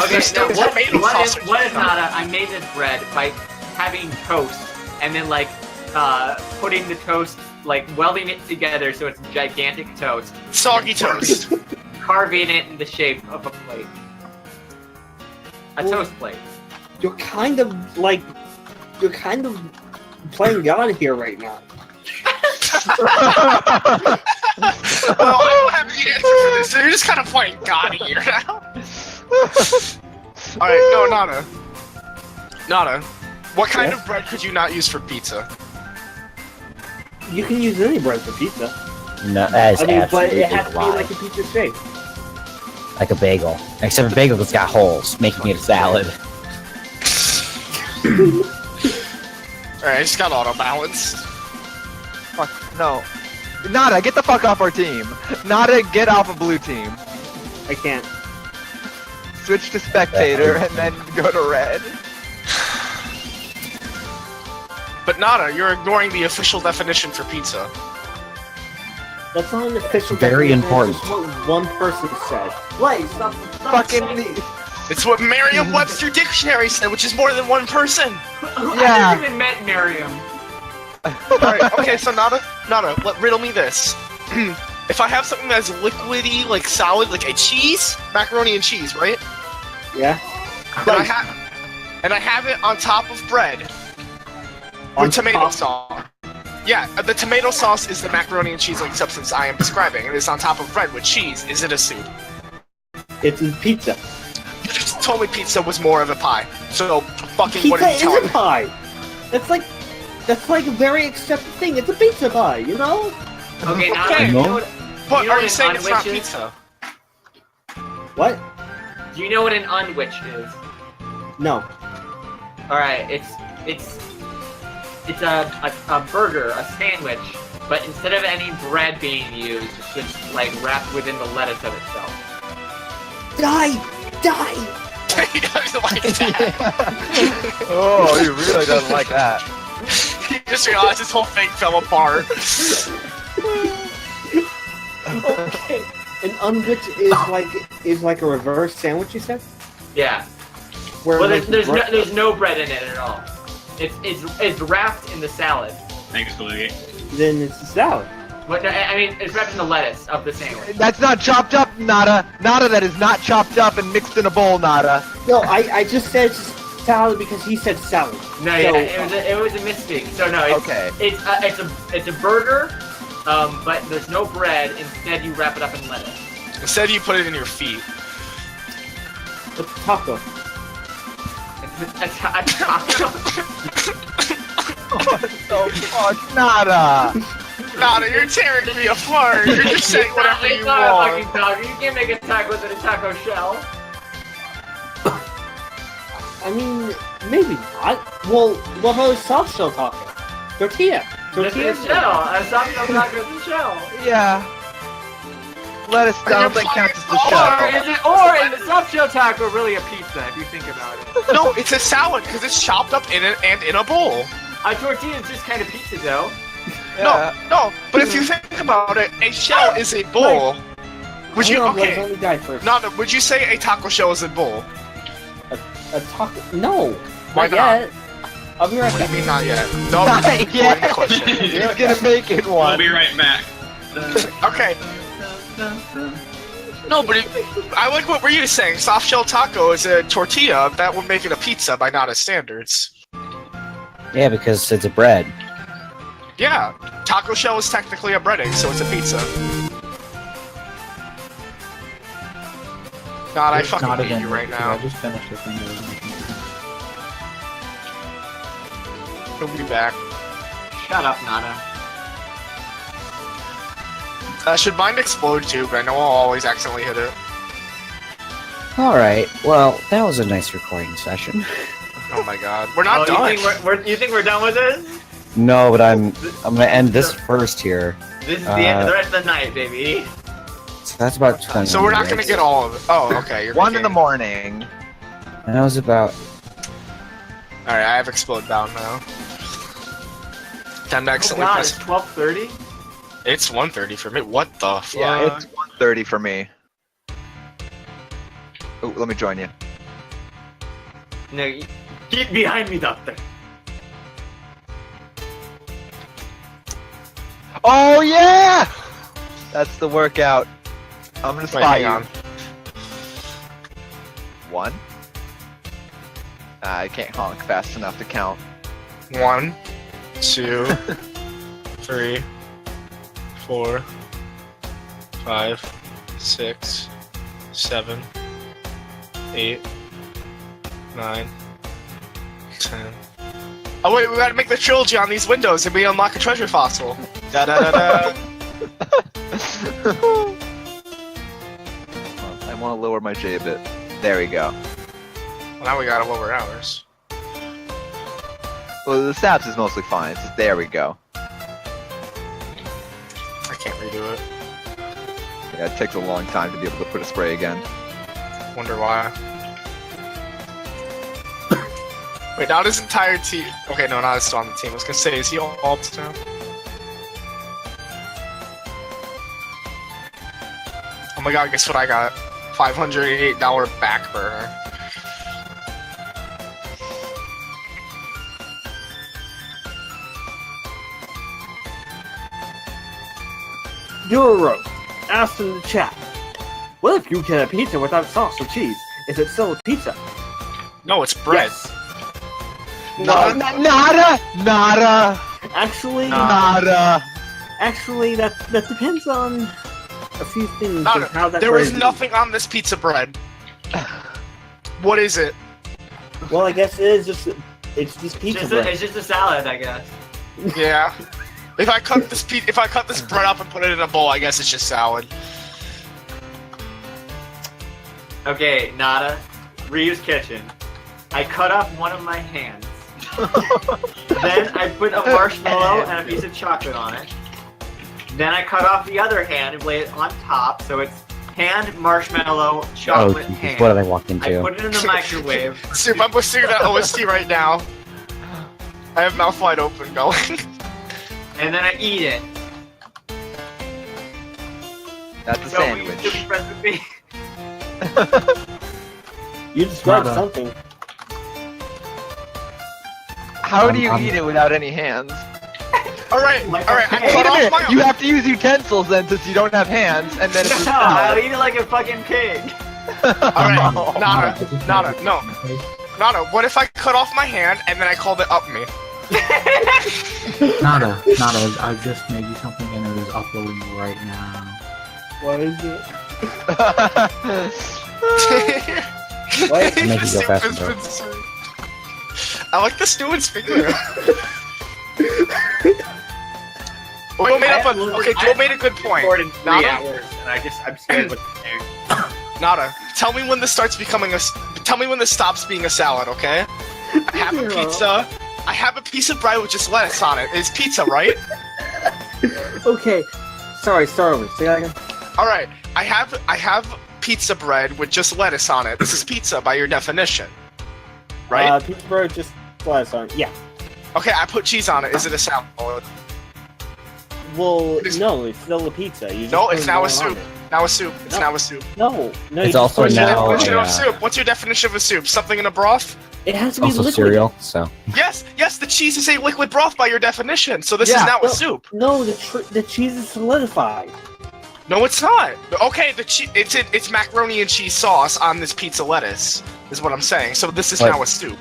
Okay, There's now no what, tomato what sauce if, or what if something. not I made this bread by having toast and then like putting the toast, like welding it together so it's gigantic toast, Soggy toast. carving it in the shape of a plate. A Well- toast plate. You're kind of playing God here right now. Well, I don't have the answer for this, so you're just kind of playing God here now. Alright, no, Nada. Nada, what kind Yes? of bread could you not use for pizza? You can use any bread for pizza. No, that is I mean, but absolutely it has to be lie. like a pizza shape. Like a bagel. Except a bagel's got holes, making it a salad. Alright, I just got auto balance. Fuck, no. Nada, get the fuck off our team. Nada, get off of blue team. I can't. Switch to spectator and then go to red. But Nada, you're ignoring the official definition for pizza. That's not an official. Very definition, important. It's what one person said. Wait, stop Fucking saying- It's what Merriam-Webster dictionary said, which is more than one person. I Yeah. never even met Miriam. Alright, okay, so Nada, riddle me this. If I have something that's liquidy, like solid, like a cheese, macaroni and cheese, right? Yeah. And I have it on top of bread On with tomato top- sauce. Yeah, the tomato sauce is the macaroni and cheese like substance I am describing, and it's on top of bread with cheese. Is it a soup? It's a pizza. You just told me pizza was more of a pie. So fucking what Pizza are you is telling a me? pie. That's like a very accepted thing. It's a pizza pie, you know? Okay, now Okay. you know what, But you know are what you an saying it's not unwich is? pizza? What? Do you know what an unwich is? No. Alright, it's a burger, a sandwich, but instead of any bread being used, it's just like wrapped within the lettuce of itself. Die! He doesn't like that. Oh, he really doesn't like that. He just realized his whole thing fell apart. Okay. An unwich is like a reverse sandwich, you said? Yeah. Where Well, like, there's no bread in it at all. It's wrapped in the salad. Thanks, Olivia. then it's a salad. What? No, I mean, it's wrapped in the lettuce of the sandwich. That's not chopped up, Nada. Nada, that is not chopped up and mixed in a bowl, Nada. No, I just said salad because he said salad. No, So, yeah, it was a misspeak. So no, it's Okay. it's a burger, but there's no bread. Instead, you wrap it up in lettuce. Instead, you put it in your feet. It's a taco. It's a taco. What the fuck, Nada? Nada, you're tearing me apart. You're just saying whatever you It's not a want. fucking taco. You can't make a taco within a taco shell. I mean, maybe not. Well, what about a soft shell taco? Tortilla. This is a shell. A soft shell taco is a shell. Yeah. Lettuce sounds like counts as the shell. Or is a soft shell taco really a pizza if you think about it? No, it's a salad because it's chopped up in it and in a bowl. A tortilla is just kind of pizza dough. Yeah. No, but if you think about it, a shell is a bowl. Would you okay? Only die first. Nada, would you say a taco shell is a bowl? A taco? No. Why not not? yet. I'll be right What do back. you mean not yet? No, Not I'm yet. the question. He's gonna make it We'll one. be right back. Okay. No, but I like what Rita's saying. Soft shell taco is a tortilla. That would make it a pizza by Nada's standards. Yeah, because it's a bread. Yeah, taco shell is technically a breading, so it's a pizza. God, I It's fucking not hate even you right because now. I just finished the thing. That was making me- He'll be back. Shut up, Nada. Should mine explode too? But I know I'll always accidentally hit it. Alright, well, that was a nice recording session. Oh my god, we're not Oh, done. you think we're done with this? No, but I'm gonna end this first here. This is the end of the rest of the night, baby. So that's about 20 So we're not gonna minutes. get all of it. Oh, okay. You're 1 in the morning. And that was about... Alright, I have explode down now. Time to Oh accidentally god, press. it's 12:30? It's 1:30 for me. What the fuck? Yeah, it's 1:30 for me. Oh, let me join you. No, get behind me, doctor. Oh yeah! That's the workout. I'm gonna Wait, spy hang you. on. 1. I can't honk fast enough to count. 1, 2, 3, 4, 5, 6, 7, 8, 9, 10. Oh wait, we gotta make the trilogy on these windows and we unlock a treasure fossil. Da da da da. I want to lower my J a bit. There we go. Well, now we gotta lower ours. Well, the snaps is mostly fine. It's just, there we go. I can't redo it. Yeah, it takes a long time to be able to put a spray again. Wonder why. Wait, not his entire team. Okay, no, not still on the team. I was gonna say, is he all alt now? Oh my god, guess what I got? $588 back burner. Euro asked in the chat, what if you get a pizza without sauce or cheese? Is it still a pizza? No, it's bread. Yes. Nada! Nada! Actually, Nada! actually, that depends on a few things. No, and how that there bread is is. nothing on this pizza bread. What is it? Well, I guess it is just pizza bread. It's just a salad, I guess. Yeah. If I cut this bread up and put it in a bowl, I guess it's just salad. Okay, Nada. Ryu's kitchen. I cut off one of my hands. Then I put a marshmallow and a piece of chocolate on it. Then I cut off the other hand and laid it on top, so it's hand, marshmallow, Oh, chocolate, Jesus, hand. what did I walk I into? put it in the microwave. Soup, I'm listening to that OST right now. I have mouth wide open going. And then I eat it. That's a So will you still be sandwich. friends with me? You described Nada. something. How do you I'm- eat it without any hands? Alright, Like alright, I a cut Wait a off minute, my you have to use utensils then since you don't have hands, and then it's a No, I'll salad. eat it like a fucking pig. Alright, Oh. Nada, no. Nada, what if I cut off my hand and then I called it up me? Nada, I just made you something and it is uploading right now. What is it? What? What? Make it go faster, bro. I like the stew and finger. Joe made a good point. Recorded 3 Nada? hours, and I'm scared what to do. Nada, tell me when this starts becoming tell me when this stops being a salad, okay? I have a pizza. I have a piece of bread with just lettuce on it. It's pizza, right? Okay. Sorry, start over. Say that again. Alright, I have pizza bread with just lettuce on it. This is pizza by your definition. Right? Pizza bread, just lettuce on it. Yeah. Okay, I put cheese on it. Is it a salad? Well, It is- no, it's still a pizza. You just No, put it's it now all a soup. on it. Now a soup. It's No. now a soup. No, no. It's you also just put it now- all on Definition it. of soup. What's your definition of a soup? Something in a broth? It has to be Also liquid. cereal, so. Yes, the cheese is a liquid broth by your definition. So this is Yeah. now a No. soup. No, the cheese is solidified. No, it's not. Okay, it's macaroni and cheese sauce on this pizza lettuce. Is what I'm saying. So this is Wait. now a soup.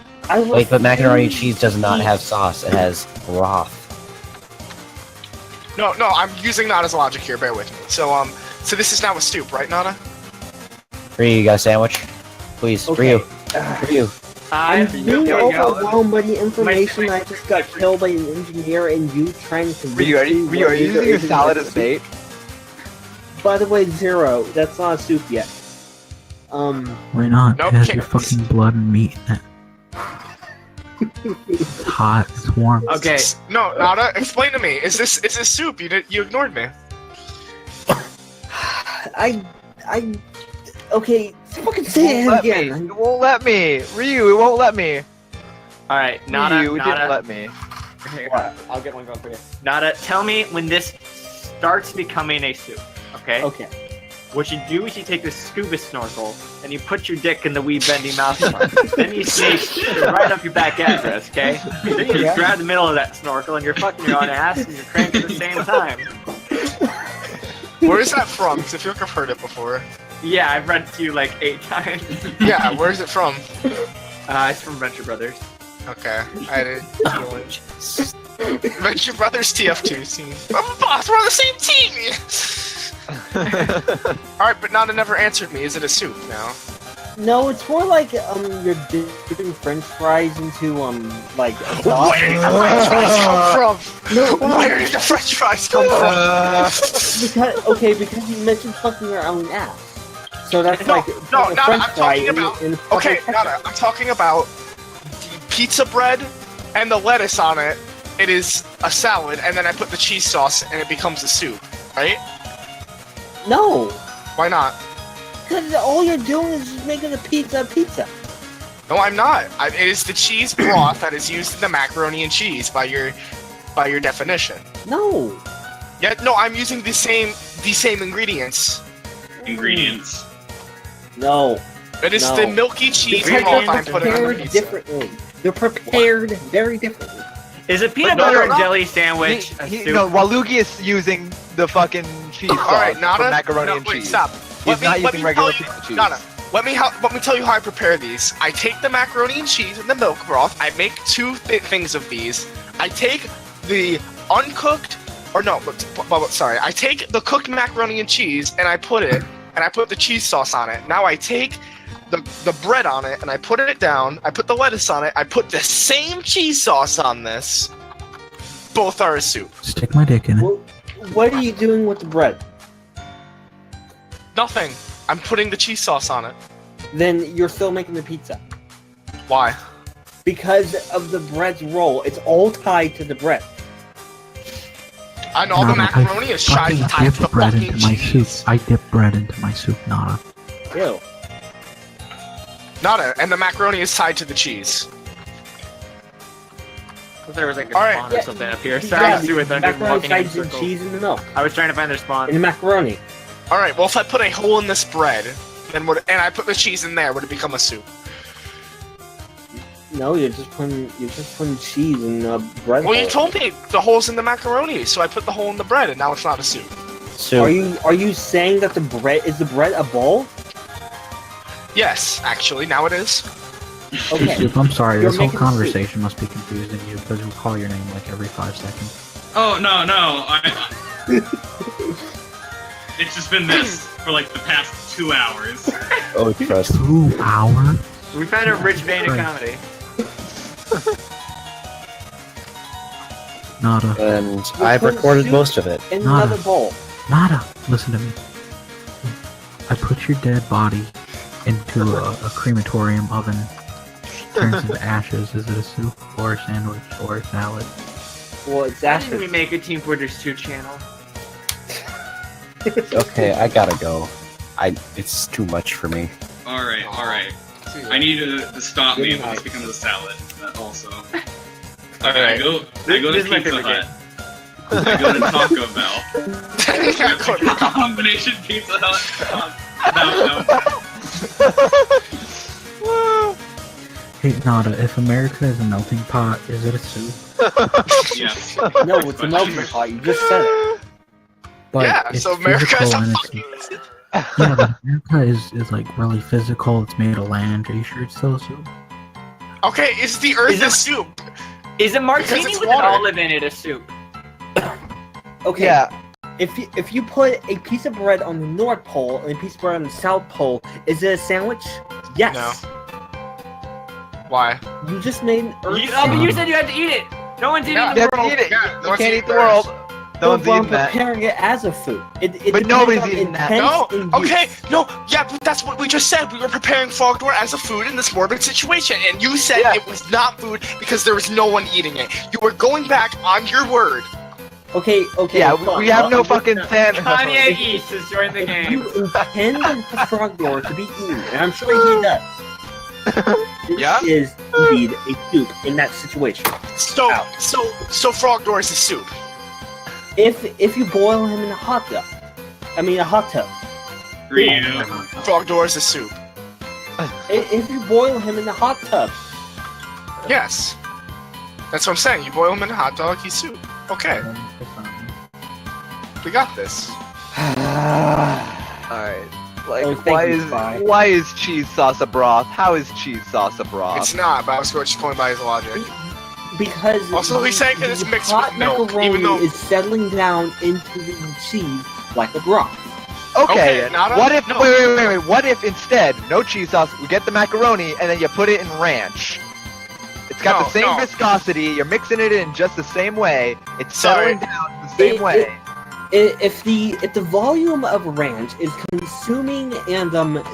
Wait, but macaroni and cheese does not have sauce. It has broth. No, I'm using Nada's logic here. Bear with me. So this is now a soup, right, Nada? Ryu, you got a sandwich? Please, Okay. Ryu. Ryu. I'm being Yo, yo. overwhelmed by the information I just got killed by an engineer and you trying to convince Ryu, are you me what is or using your isn't salad a as soup. bait? By the way, Zero, that's not a soup yet. Why not? Nope, It has can't- your fucking blood and meat in it. It's hot, it's warm. Okay, No, Nada, explain to me. Is this soup? You ignored me. Okay, fucking say it Let me. again. It won't let me. Ryu, it won't let me. alright, Nada, Ryu, it didn't Nada. let me. What? I'll get one going for you. Nada, tell me when this starts becoming a soup, okay? Okay. What you do is you take the scuba snorkel and you put your dick in the wee bendy mouth part. Then you sneak right up your back address, okay? Then you just grab the middle of that snorkel and you're fucking your own ass and you're cranking at the same time. Where is that from? Because I feel like I've heard it before. Yeah, I've read it to you like 8 times. Yeah, where is it from? It's from Venture Brothers. Okay, I didn't feel it. Venture Brothers TF2 scene. I'm a boss, we're on the same team! Alright, but Nada never answered me. Is it a soup now? No, it's more like you're dipping French fries into like a sauce. Where did the French fries come from? No, Where did the French fries come from? because you mentioned fucking your own ass. So that's No, like no, like a Nada, French I'm fry talking about- in Okay, fucking Nada, ketchup. I'm talking about the pizza bread and the lettuce on it. It is a salad, and then I put the cheese sauce, and it becomes a soup, right? No, Why not? because all you're doing is just making a pizza. No, I'm not. It is the cheese broth that is used in the macaroni and cheese by your definition. No. Yeah, no, I'm using the same ingredients. Ingredients. No. It is No. the milky cheese Because broth they're I'm putting on the prepared pizza. differently. They're prepared very differently. Is a peanut But no, butter no, and no. jelly sandwich a soup? No, Waluigi is using the fucking cheese sauce Alright, Nada. for macaroni No, and wait, cheese. stop. He's not using tell regular you, pizza cheese. Nada, let me tell you how I prepare these. I take the macaroni and cheese and the milk broth. I make 2 things of these. I take the uncooked, sorry. I take the cooked macaroni and cheese and I put the cheese sauce on it. Now I take the bread on it and I put it down. I put the lettuce on it. I put the same cheese sauce on this. Both are a soup. Stick my dick in it. Well, what are you doing with the bread? Nothing. I'm putting the cheese sauce on it. Then you're still making the pizza. Why? Because of the bread's role. It's all tied to the bread. And all the Nada, macaroni is tied I to dip the bread fucking into my cheese. soup. I dip bread into my soup, Nada. Ew. Nada, and the macaroni is tied to the cheese. There was like a Alright. spawn or something up here. Sorry, Yeah, Stu, with them macaroni walking in tied to circles. cheese in the milk. I was trying to find their spawn. In the macaroni. Alright, well if I put a hole in this bread, and I put the cheese in there, would it become a soup? No, you're just putting cheese in bread. Well, you hole. told me the hole's in the macaroni, so I put the hole in the bread, and now it's not a soup. So Are you saying that the bread is a bowl? Yes, actually, now it is. Okay. Soup, I'm sorry, You're this whole making soup. conversation must be confusing you because we call your name like every 5 seconds. Oh no. It's just been this for like the past 2 hours. oh trust. 2 hours? We found a rich vein of comedy. Nada. And We're I've putting recorded soup most of it. In Nada. another bowl. Nada! Listen to me. I put your dead body into a crematorium oven. Turns into ashes. Is it a soup or a sandwich or a salad? Well, it's Why didn't we ashes. make a Team Fortress 2 channel? Okay, I gotta go. It's too much for me. All right. I need to stop me when this becomes a salad. Also. Okay, Alright. I go This to is my Pizza favorite Hut. I go to Taco Bell. Combination Pizza Hut. No. Hey, Nada, if America is a melting pot, is it a soup? Yes. No, it's a melting pot. You just said it. But Yeah, it's so America is physical a and fucking... yeah, but America is like really physical. It's made of land. Are you sure it's still a soup? Okay, is the Earth Is a it- soup? Is a martini it's with water. an olive in it a soup? Okay. Yeah. If you put a piece of bread on the North Pole and a piece of bread on the South Pole, is it a sandwich? Yes. Why? You just made an Earth. But you said you had to eat it. No one's eating Yeah. the You have to world. eat it. Yeah, You let's can't eat eat the first. world. No one's Well, I'm eating that. preparing it as a food. It But depends nobody's on eating that. intent No, and okay, use. no, yeah, but that's what we just said. We were preparing Frogdoor as a food in this morbid situation, and you said Yeah. it was not food because there was no one eating it. You were going back on your word. Okay. Yeah, fine. we have no I'll- fucking sand. Kanye East has joined the If game. you intend the Frogdoor to be eaten, and I'm sure he does, this Yeah? is indeed a soup in that situation. So Ow. Frogdoor is a soup. If you boil him in a hot tub, a hot tub. Ryu. Frogdoor is a soup. If you boil him in a hot tub, Yes. That's what I'm saying. You boil him in a hot dog, he's soup. Okay, we got this. Alright. Like, Oh, thank you, Spy. why is cheese sauce a broth? How is cheese sauce a broth? It's not, but I was just going by his logic. because Also, he's saying that it's the mixed hot with milk, macaroni even though- is settling down into the cheese like a broth. Okay, Okay, Nada? what if, No. wait, what if instead, no cheese sauce, we get the macaroni and then you put it in ranch? It's got No, the same no. viscosity, you're mixing it in just the same way, it's Sorry. settling down the same way. If the volume of ranch is consuming and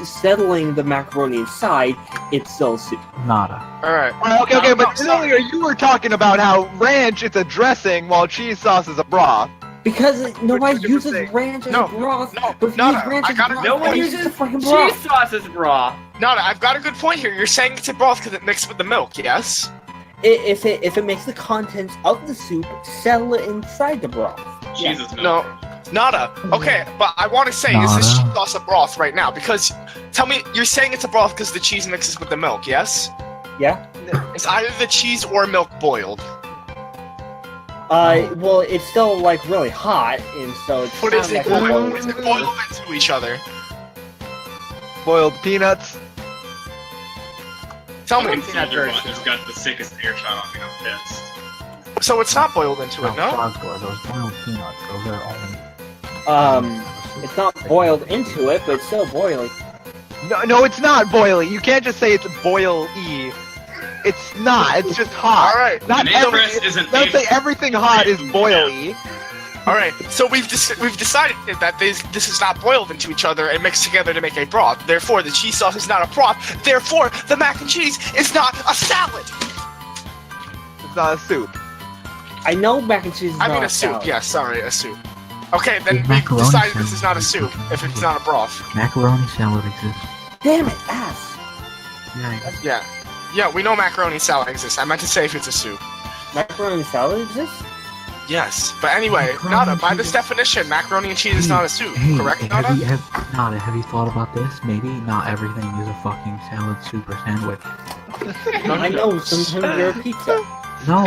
settling the macaroni inside, it's still soup. Nada. Alright. Well, okay, but No, sorry. earlier you were talking about how ranch is a dressing while cheese sauce is a broth. Because nobody different uses things. ranch as No, a broth. no, but if you no, use no, ranch I as gotta- broth, No one why uses use the fucking broth? cheese sauce as raw. No, I've got a good point here. You're saying it's a broth because it mixed with the milk, yes? If it makes the contents of the soup settle inside the broth. Yeah. Jesus, No. Nada. Okay, but I want to say, is this Nada. cheese sauce a broth right now? Because, tell me, you're saying it's a broth because the cheese mixes with the milk, yes? Yeah. It's either the cheese or milk boiled. Well, it's still like really hot, and so it's What is not it? like a bowl. Is it boiled into each other? Boiled peanuts. Tell me. Fucking Soldier Bot just got the sickest air shot on me, I'm pissed. So it's not boiled into it, no? Frogdoor, those boiled peanuts, those are only... It's not boiled into it, but it's still boiling. No, it's not boily. You can't just say it's boil-y. It's not, it's just hot. Alright, Not An every, Everest is an don't say everything hot is boily. alright. So we've decided that this is not boiled into each other and mixed together to make a broth. Therefore, the cheese sauce is not a broth. Therefore, the mac and cheese is not a salad. It's not a soup. I know mac and cheese is I not mean a a soup, salad. yeah, sorry, a soup. Okay, then With we've macaroni decided salad, this is not a soup if it's not a broth. Macaroni salad exists. Damn it, ass. Yeah, Yeah, we know macaroni salad exists. I meant to say if it's a soup. Macaroni salad exists? Yes, but anyway, Macaroni Nada, by and this cheese. definition, macaroni and cheese is not a soup, hey, correct, have Nada? you, have you thought about this? Maybe not everything is a fucking salad, soup, or sandwich. I know, sometimes you're a pizza. No.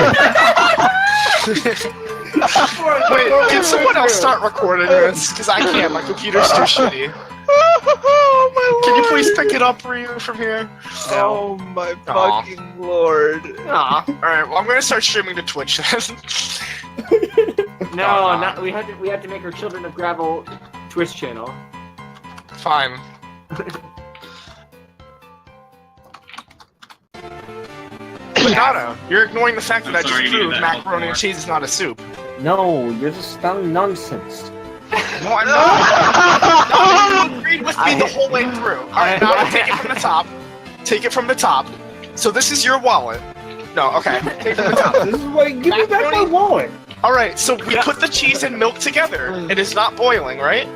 Wait, can someone else start recording this? Because I can't. My computer's too shitty. Oh my Can you lord! please pick it up for you from here? Oh my Aw. fucking lord! Aw. All right. Well, I'm gonna start streaming to Twitch then. No, not, we had to make our Children of Gravel Twitch channel. Fine. Banana, you're ignoring the fact that I'm I just sorry you needed proved that help macaroni more. and cheese is not a soup. No, you're just spouting nonsense. No, I'm not. No, you agreed with me the whole way through. Alright, now take it from the top. Take it from the top. So this is your wallet. No, okay. Take it from the top. This is why give me back my wallet. Alright, so we put the cheese and milk together. It is not boiling, right?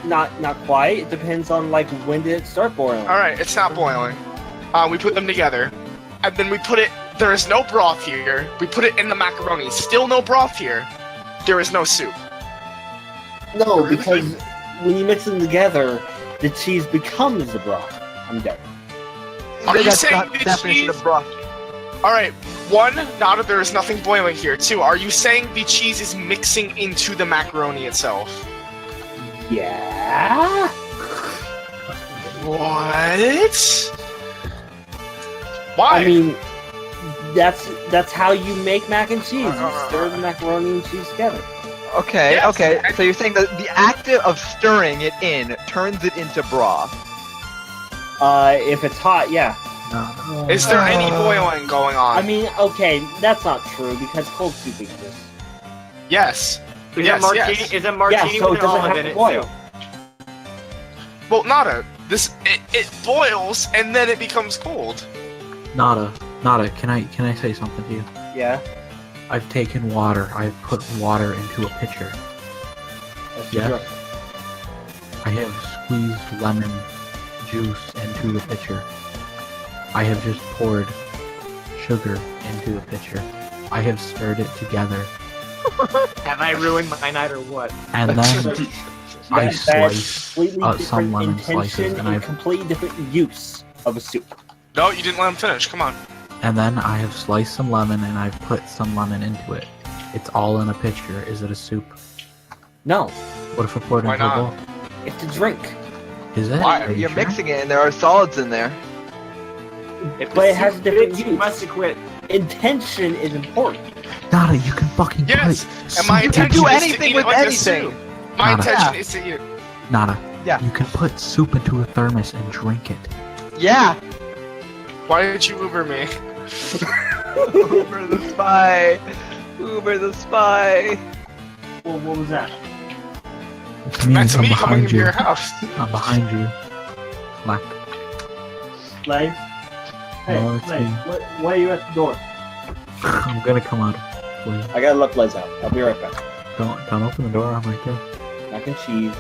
Not quite. It depends on like when did it start boiling. Alright, it's not boiling. We put them together. And then we put it... There is no broth here. We put it in the macaroni. Still no broth here. There is no soup. No, because when you mix them together, the cheese becomes the broth. I'm done. Are you That's saying not the definition cheese... of broth. Alright, one, now that there is nothing boiling here. Two, are you saying the cheese is mixing into the macaroni itself? Yeah. What? Why? I mean, that's how you make mac and cheese. You stir the macaroni and cheese together. Okay, Yes. okay. So you're saying that the act of stirring it in turns it into broth. If it's hot, yeah. No. Is there any boiling going on? I mean, okay, that's not true because cold soup exists. yes. Is Yes, it martini? yes. Is it martini Yeah, so with it doesn't an olive have in to it boil. too? Well, Nada, it boils and then it becomes cold. Nada. Can I say something to you? Yeah. I've taken water. I've put water into a pitcher. That's Yeah. true. I have squeezed lemon juice into the pitcher. I have just poured sugar into the pitcher. I have stirred it together, Have I ruined my night or what? and then I That's sliced completely some different lemon slices, intention and and I've completely different use of a soup. No, you didn't let him finish. Come on. and then I have sliced some lemon and I've put some lemon into it. It's all in a pitcher. Is it a soup? No, What if I poured it Why into not? a bowl? it's a drink. Is it? Why? Are you You're sure? mixing it and there are solids in there. If But the it has soup different fits, you use. must quit. Intention is important. Nada, you can fucking Yes, put and my soup intention do is to anything eat with it like anything. a soup. My Nada. intention Yeah. is to eat it. Nada. Yeah. You can put soup into a thermos and drink it. Yeah. Why did you Uber me? Uber the spy. Uber the spy. Well, what was that? It's me. That's I'm me coming behind into you. your house. I'm behind you. Black. Slave? Hey, No, it's Slave, me. why are you at the door? I'm gonna come out. Please. I gotta let Les out. I'll be right back. Don't open the door. I'm right there. Mac and cheese.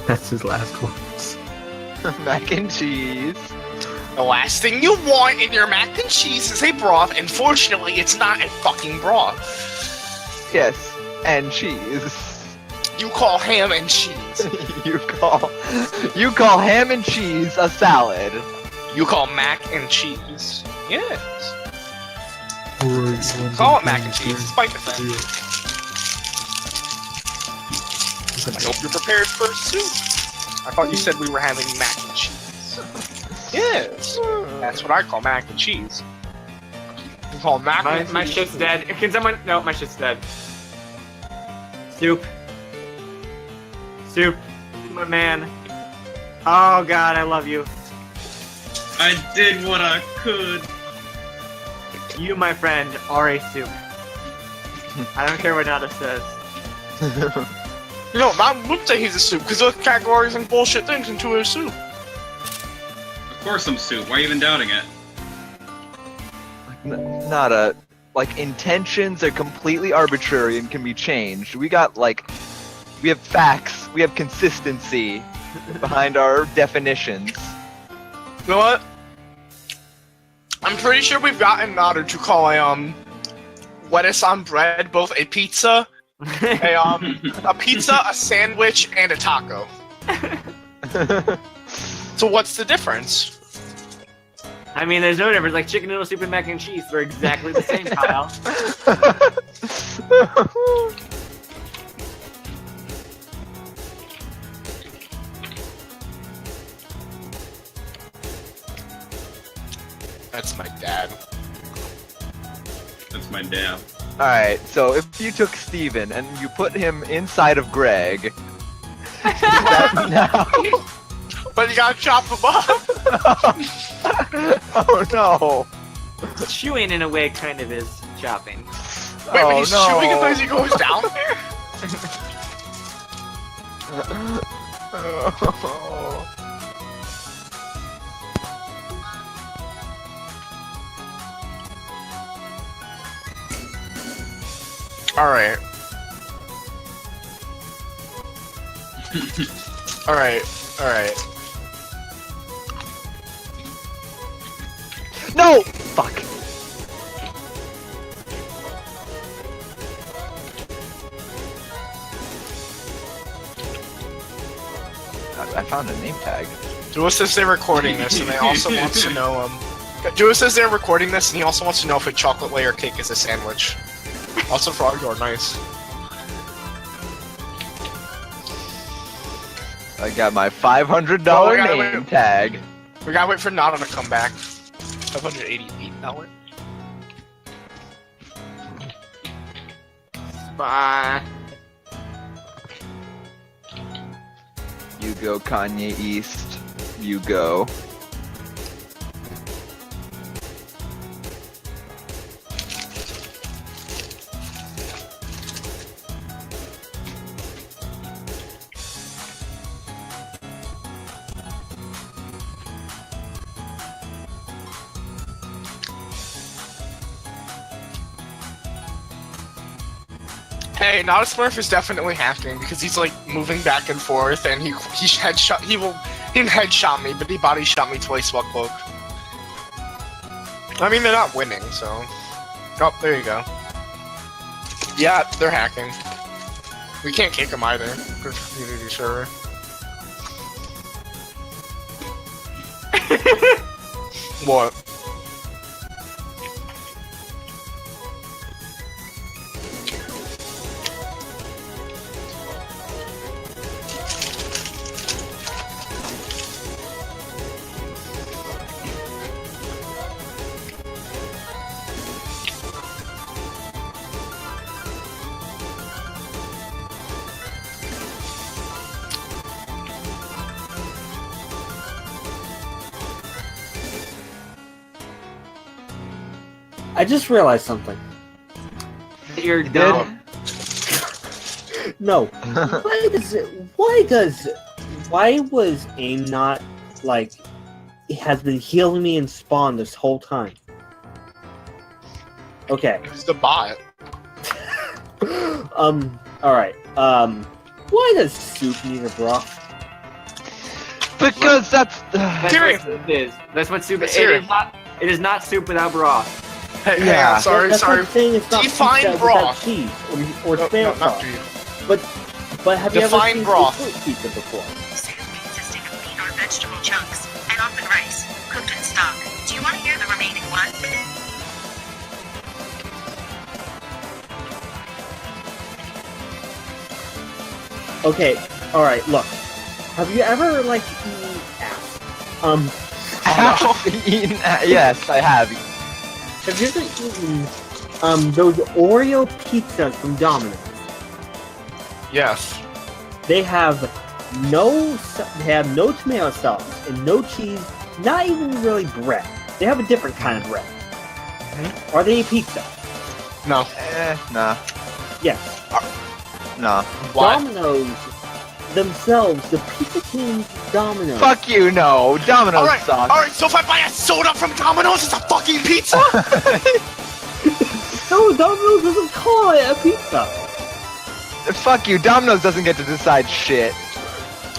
That's his last words. Mac and cheese. The last thing you want in your mac and cheese is a broth. Unfortunately, it's not a fucking broth. Yes. And cheese. You call ham and cheese. you call ham and cheese a salad. You call mac and cheese. Yes. Or Call it mac and cheese. Despite the fact. I hope you're prepared for soup. I thought you said we were having mac and cheese. Yes. That's what I call mac and cheese. You call mac and My cheese. shit's dead. Can someone? No, my shit's dead. Soup. Soup. My man. Oh god, I love you. I did what I could. You, my friend, are a soup. I don't care what Nada says. You know, I would say he's a soup because those categories and bullshit things into a soup. Of course I'm soup. Why are you even doubting it? Not a like intentions are completely arbitrary and can be changed. We have facts. We have consistency behind our definitions. You know what? I'm pretty sure we've gotten Nada to call a lettuce on bread both a pizza, a pizza, a sandwich, and a taco. So what's the difference? I mean, there's no difference. Like chicken noodle soup and mac and cheese, they're exactly the same, Kyle. That's my dad. That's my dad. Alright, so if you took Steven and you put him inside of Greg, that now... But you gotta chop him up! Oh no! Chewing in a way kind of is chopping. Wait, Oh, but he's no. chewing him as he goes down there? Alright. Alright. No! Fuck. I found a name tag. Dua says they're recording this, and they also wants to know, Dua says they're recording this, and he also wants to know if a chocolate layer cake is a sandwich. Also, frog, you're nice. I got my $500 Oh, we gotta name wait. tag. We gotta wait for Nada to come back. $588. Bye. You go Kanye East. You go. Hey, Nada Smurf is definitely hacking because he's like moving back and forth, and he didn't headshot me, but he body shot me twice while cloak. I mean, they're not winning, so. Oh, there you go. Yeah, they're hacking. We can't kick them either. Because community server. What? I just realized something. You're did? dumb. No. Why was AIM not, like, it has been healing me in Spawn this whole time? Okay. Who's the bot? Alright. Why does soup need a broth? Because that's. That's Period. what soup is. That's what soup is. Period. It is not soup without broth. Hey, Yeah. I'm sorry, That's sorry. like saying it's not Define pizza broth. without cheese or No, spam no, not sauce. cheese. But have you ever Define seen broth. fruit pizza before? Soup consisting of meat or vegetable chunks, and often rice, cooked in stock. Do you want to hear the remaining one? Okay, alright, look. Have you ever, like, eaten ass? Yes, I have. Have you ever eaten, those Oreo pizzas from Domino's? Yes. They have no tomato sauce and no cheese, not even really bread. They have a different kind of bread. Are they a pizza? No. Nah. Yes. Nah. Why? Domino's themselves, the pizza chains Domino's. Fuck you, no. Domino's Alright, sucks. alright, so if I buy a soda from Domino's, it's a fucking pizza? No, Domino's doesn't call it a pizza. Fuck you, Domino's doesn't get to decide shit.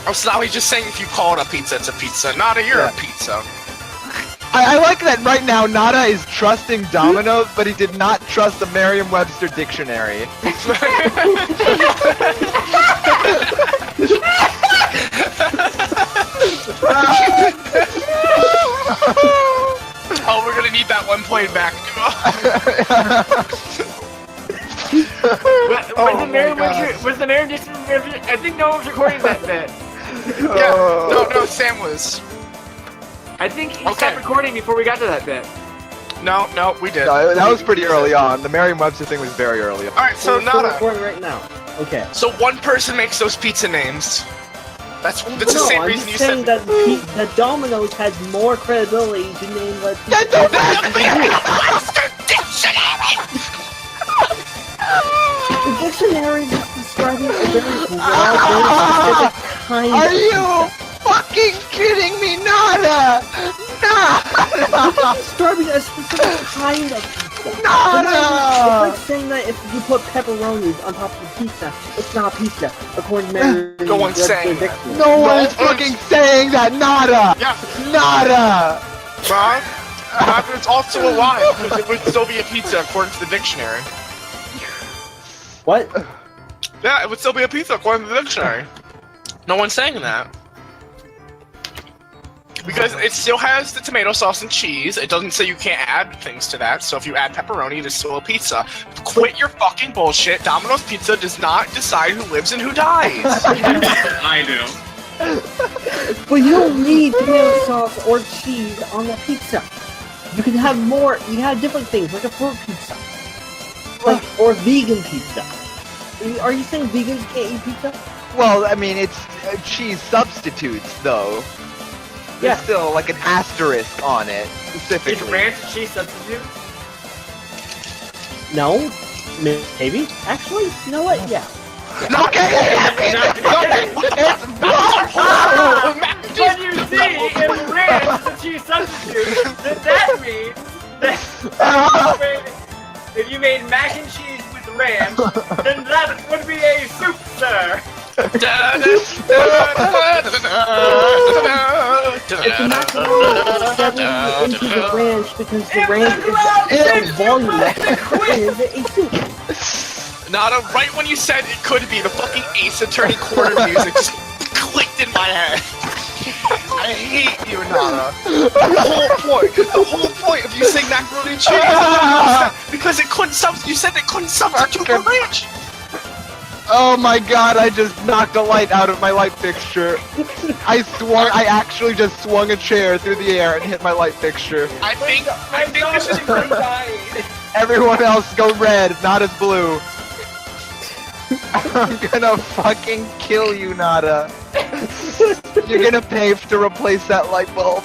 Oh, so now he's just saying if you call it a pizza, it's a pizza. Nada, you're Yeah. a pizza. I like that right now Nada is trusting Domino's, but he did not trust the Merriam-Webster dictionary. gonna need that one played back. Was the mayor just? I think no one was recording that bit. Yeah, no, Sam was. I think he stopped recording before we got to that bit. No, we did. No, that was pretty early on. The Merriam-Webster thing was very early on. Alright, so We're still Nada. recording right now. Okay. So one person makes those pizza names. That's the same I'm reason just you saying said. that Domino's has more credibility to name what That the dictionary is describing a very broad, very specific kind Are of you fucking kidding me, Nada? Nada! describing a specific kind of pizza. Nada! It's like saying that if you put pepperonis on top of a pizza, it's not a pizza, according to No one's saying that. dictionary. No one's fucking saying that, Nada! Yeah, Nada! but it's also a lie because it would still be a pizza according to the dictionary. What? Yeah, it would still be a pizza according to the dictionary. No one's saying that. Because it still has the tomato sauce and cheese. It doesn't say you can't add things to that. So if you add pepperoni, it is still a pizza. Quit your fucking bullshit. Domino's Pizza does not decide who lives and who dies. I do. But you don't need tomato sauce or cheese on the pizza. You can have more. You can have different things, like a fruit pizza, or vegan pizza. Are you saying vegans can't eat pizza? Well, I mean, it's cheese substitutes, though. Yeah. There's still like an asterisk on it, Is specifically. ranch a cheese substitute? No, maybe. Actually, you know what? Yeah. When you see if ranch is a cheese substitute, then that means that if you made mac and cheese with ranch, then that would be a soup, sir. It's not 70 inches of ranch because the ranch is a volume that is a soup. Nada, right when you said it could be, the fucking Ace Attorney quarter music just clicked in my head. I hate you, Nada. The whole point of you saying macaroni and cheese because it couldn't you said it couldn't substitute for ranch. Oh my god, I just knocked a light out of my light fixture. I actually just swung a chair through the air and hit my light fixture. I think this is proof. Everyone else go red, not as blue. I'm gonna fucking kill you, Nada. You're gonna pay to replace that light bulb.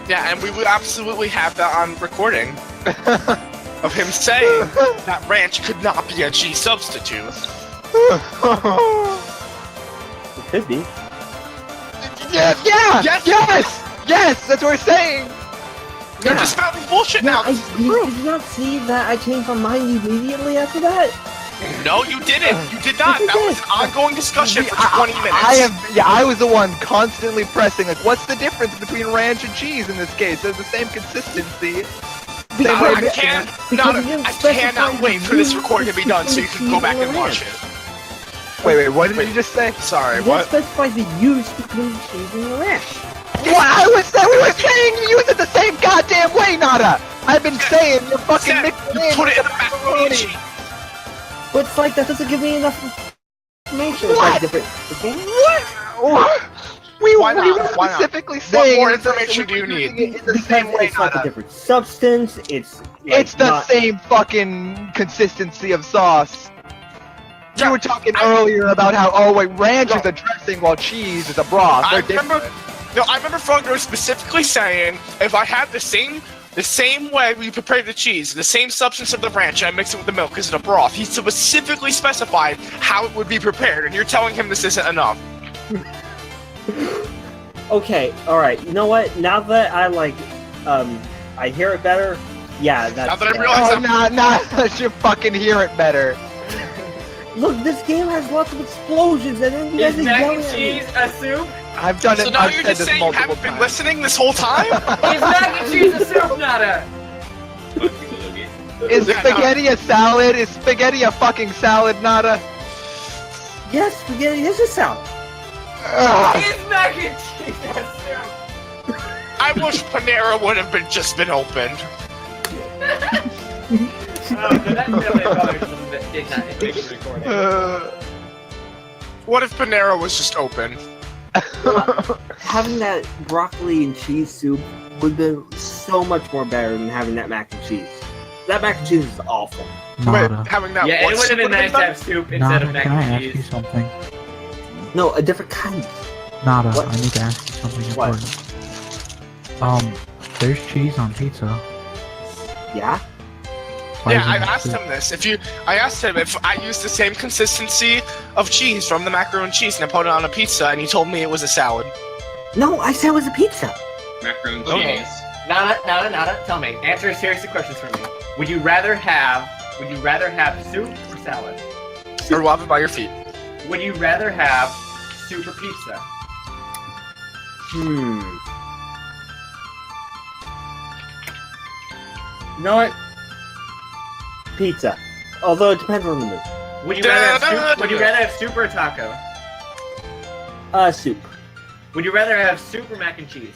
Yeah, and we would absolutely have that on recording of him saying that ranch could not be a cheese substitute. It could be. Yes, that's what we're saying. You're just spouting bullshit now. Did you not see that I changed my mind immediately after that? No, you didn't. You did not. That was an ongoing discussion for 20 minutes. I was the one constantly pressing, like, what's the difference between ranch and cheese in this case? There's the same consistency. I cannot wait for this recording to be done so you can go back and watch it. Wait, what did you just say? Sorry, What what? specifies the use between cheese and the ranch? What? We were saying you use it the same goddamn way, Nada! I've been saying you're fucking Sam, mixing you in put it in the macaroni and cheese. But it's like, that doesn't give me enough information. It's What? like different. Okay? What? We Why not? were Why not? specifically saying more that information do you we're using need? it in the same way, It's like a Nada. different substance. It's like It's the not- same fucking consistency of sauce. Yeah, You were talking earlier about how, ranch is a dressing while cheese is a broth. I They're remember different. Frogger specifically saying if I had the same way we prepared the cheese, the same substance of the ranch, and I mix it with the milk, is it a broth? He specifically specified how it would be prepared, and you're telling him this isn't enough. Okay, alright, you know what? Now that I hear it better, yeah, that's... Now that I realize Oh, you fucking hear it better. Look, this game has lots of explosions, and then you guys Is are mac yelling and at me. cheese a soup? I've done So it. now I've you're said just this saying you multiple haven't been times. listening this whole time? Is mac and cheese a soup, Nada? Is Yeah, spaghetti a salad? Is spaghetti a fucking salad, Nada? Yes, spaghetti is a salad. Ugh. Is mac and cheese a soup? I wish Panera would have just been opened. That's really probably something that did not make the recording. What if Panera was just open? Having that broccoli and cheese soup would have been so much more better than having that mac and cheese. That mac and cheese is awful. Wait, Nada. having that Yeah, what it would have been soup nice to better? have soup instead of Nada, mac can I and ask you cheese. something? No, a different kind. Nada, What? I need to ask you something What? important. There's cheese on pizza. Yeah? Why Yeah, isn't I there asked soup? him this. I asked him if I used the same consistency of cheese from the macaroni and cheese and I put it on a pizza, and he told me it was a salad. No, I said it was a pizza. Macaroni Okay. cheese. Nada, tell me. Answer serious questions for me. Would you rather have soup or salad? Or whop it by your feet. Would you rather have soup or pizza? You know what? Pizza. Although it depends on the mood. Would you rather have soup? Would you rather have soup or a taco? Soup. Would you rather have soup or mac and cheese?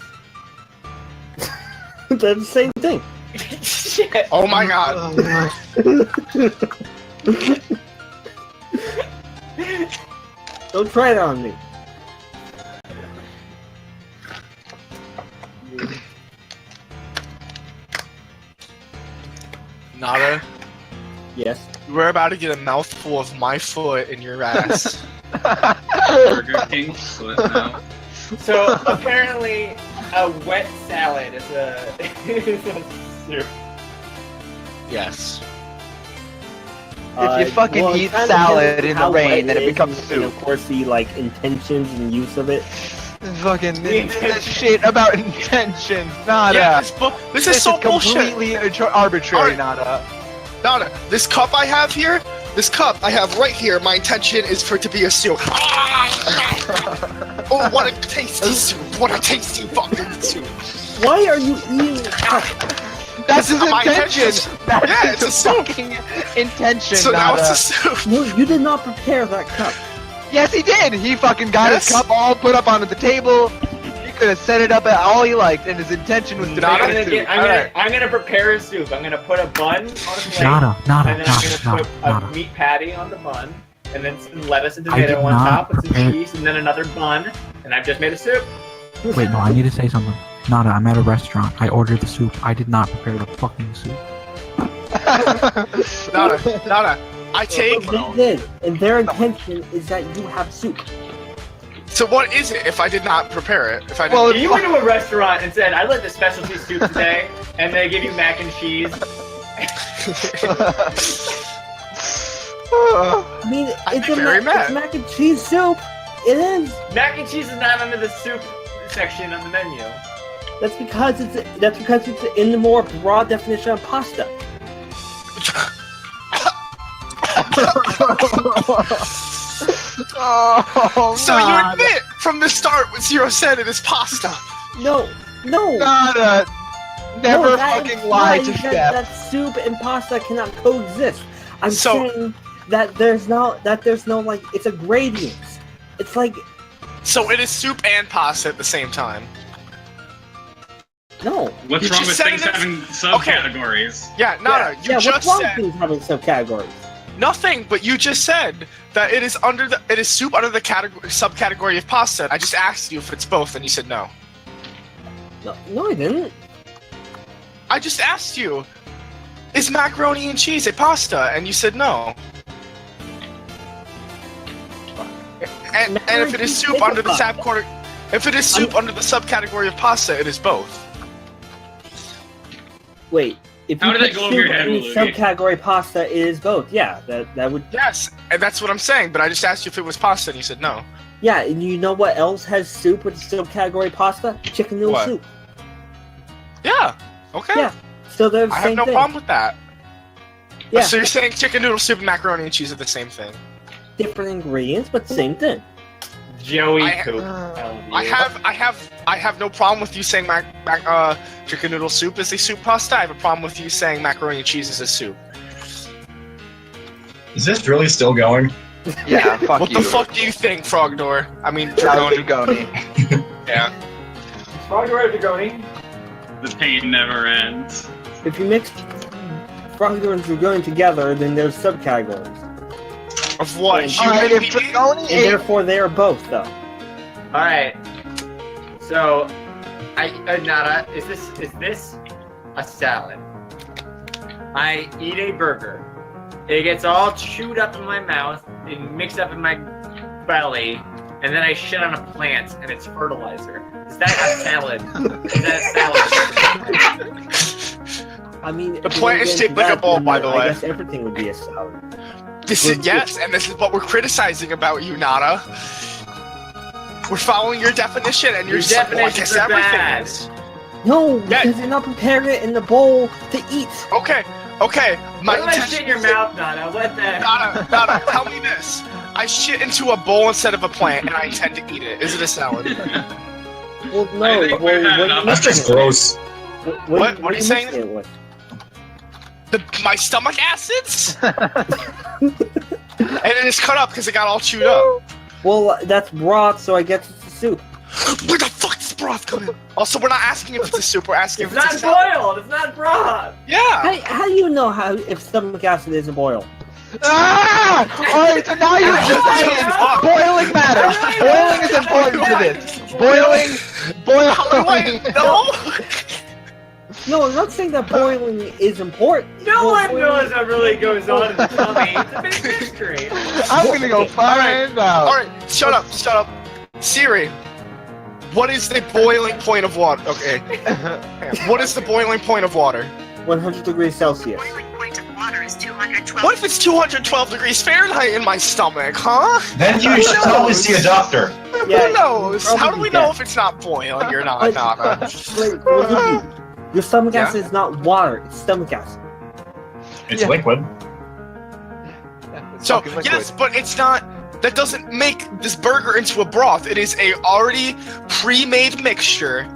They're the same thing. Shit. Oh my god. Don't try it on me. Nada, Yes. we're about to get a mouthful of my foot in your ass. Burger King foot now. So apparently, a wet salad is a soup. Yes. If you fucking it eat kinda salad depends in on how the rain, wet then it is becomes and, soup. of course, the intentions and use of it. Fucking this shit about intentions, nada. Yeah, this is so bullshit. completely arbitrary, Alright. nada. Nada, this cup I have here, this cup I have right here, my intention is for it to be a soup. Oh, what a tasty soup! What a tasty fucking soup! Why are you eating a cup? That's his my intention. intention. That's Yeah, his it's a soup. fucking intention, So now nada. it's a soup. No, you did not prepare that cup. Yes, he did. He fucking got Yes. his cup all put up onto the table. He could have set it up at all he liked, and his intention was to Not make gonna a soup. I'm gonna prepare a soup. I'm gonna put a bun on a plate, Nada, nada, and then I'm nada, gonna put nada, a meat patty on the bun, and then some lettuce and I did tomato on not top with some prepare- cheese, and then another bun, and I've just made a soup. Wait, no, I need to say something. Nada, I'm at a restaurant. I ordered the soup. I did not prepare the fucking soup. Nada. I take. They did, and their intention is that you have soup. So what is it if I did not prepare it? If I didn't. Well, If you went to a restaurant and said, "I'd like the specialty soup today," and they give you mac and cheese, I mean, I'd it's be a very mad. it's mac and cheese soup. It is. mac and cheese is not under the soup section on the menu. That's because it's in the more broad definition of pasta. Oh, So you admit from the start when Zero said it is pasta. No. nada. Never No, that fucking lie to implies Steph. that soup and pasta cannot coexist. I'm So- saying that there's no like it's a gradient. It's like So it is soup and pasta at the same time. no. What's You wrong just with said things it is- having subcategories? Yeah, Nada, you yeah, just what's wrong said with things having subcategories? nothing, but you just said that it is soup under the subcategory of pasta. I just asked you if it's both, and you said no. No, I didn't. I just asked you, is macaroni and cheese a pasta? And you said no. And if it is soup under the subcategory, if it is soup under the subcategory of pasta, it is both. Wait. If How you did that put go over your soup head, in Luigi? subcategory pasta, it is both. Yeah, that would. Yes, and that's what I'm saying. But I just asked you if it was pasta, and you said no. Yeah, and you know what else has soup with subcategory pasta? Chicken noodle What? soup. Yeah. Okay. Yeah. So they're the I same have no thing. problem with that. Yeah, So you're saying chicken noodle soup and macaroni and cheese are the same thing? different ingredients, but same thing. Joey I- Coop. I have no problem with you saying chicken noodle soup is a soup pasta. I have a problem with you saying macaroni and cheese is a soup. Is this really still going? Yeah, fuck What you. the fuck do you think, Frogdoor? I mean, That was Dragoni. Dragoni. Yeah. Frogdoor Dragoni. The pain never ends. If you mix froggy and dragoni together, then there's subcategories. Of what? Alright, Human if being? Dragoni And ate therefore they are both, though. Alright. So, Nada, is this a salad? I eat a burger. It gets all chewed up in my mouth and mixed up in my belly, and then I shit on a plant and it's fertilizer. Is that a salad? Is that a salad? I mean, The plant is shaped like a bowl, by the way. I guess everything would be a salad. This is yes, and this is what we're criticizing about you, Nada. We're following your definition, and Your you're just like, well, I definitions guess are everything bad. is. No, Yeah. because you're not preparing it in the bowl to eat. Okay. My What do I shit intention in your is mouth, Nada? What the? Nada, tell me this. I shit into a bowl instead of a plant, and I intend to eat it. Is it a salad? Well, I no. think Well, we've had what enough. That's just gross. What are you saying? mixing it with? My stomach acids? And it is cut up because it got all chewed up. Well, that's broth, so I guess it's a soup. Where the fuck does broth come in? Also, we're not asking if it's a soup, we're asking It's if it's not a salad. boiled. It's not broth. Yeah. How do you know if stomach acid is a boil? Ah! Alright, so now you're just saying boiling matters. Boiling is important to this. Boiling. Wait, no. No, I'm not saying that boiling is important. No Well, one boiling- knows what really goes on in the tummy. It's a big mystery. I'm gonna go find out. Alright, shut up. Siri, what is the boiling point of water? Okay. What is the boiling point of water? 100 degrees Celsius. Boiling point of water is 212. What if it's 212 degrees Fahrenheit in my stomach, huh? Then you should probably see a doctor. Yeah, Who knows? you'd How do we probably know be if it's not boiling? You're not, But- Nada. Wait, what do you mean? Your stomach Yeah? acid is not water, it's stomach acid. It's Yeah. liquid. So, Fucking liquid. yes, but it's not. That doesn't make this burger into a broth. It is a already pre-made mixture,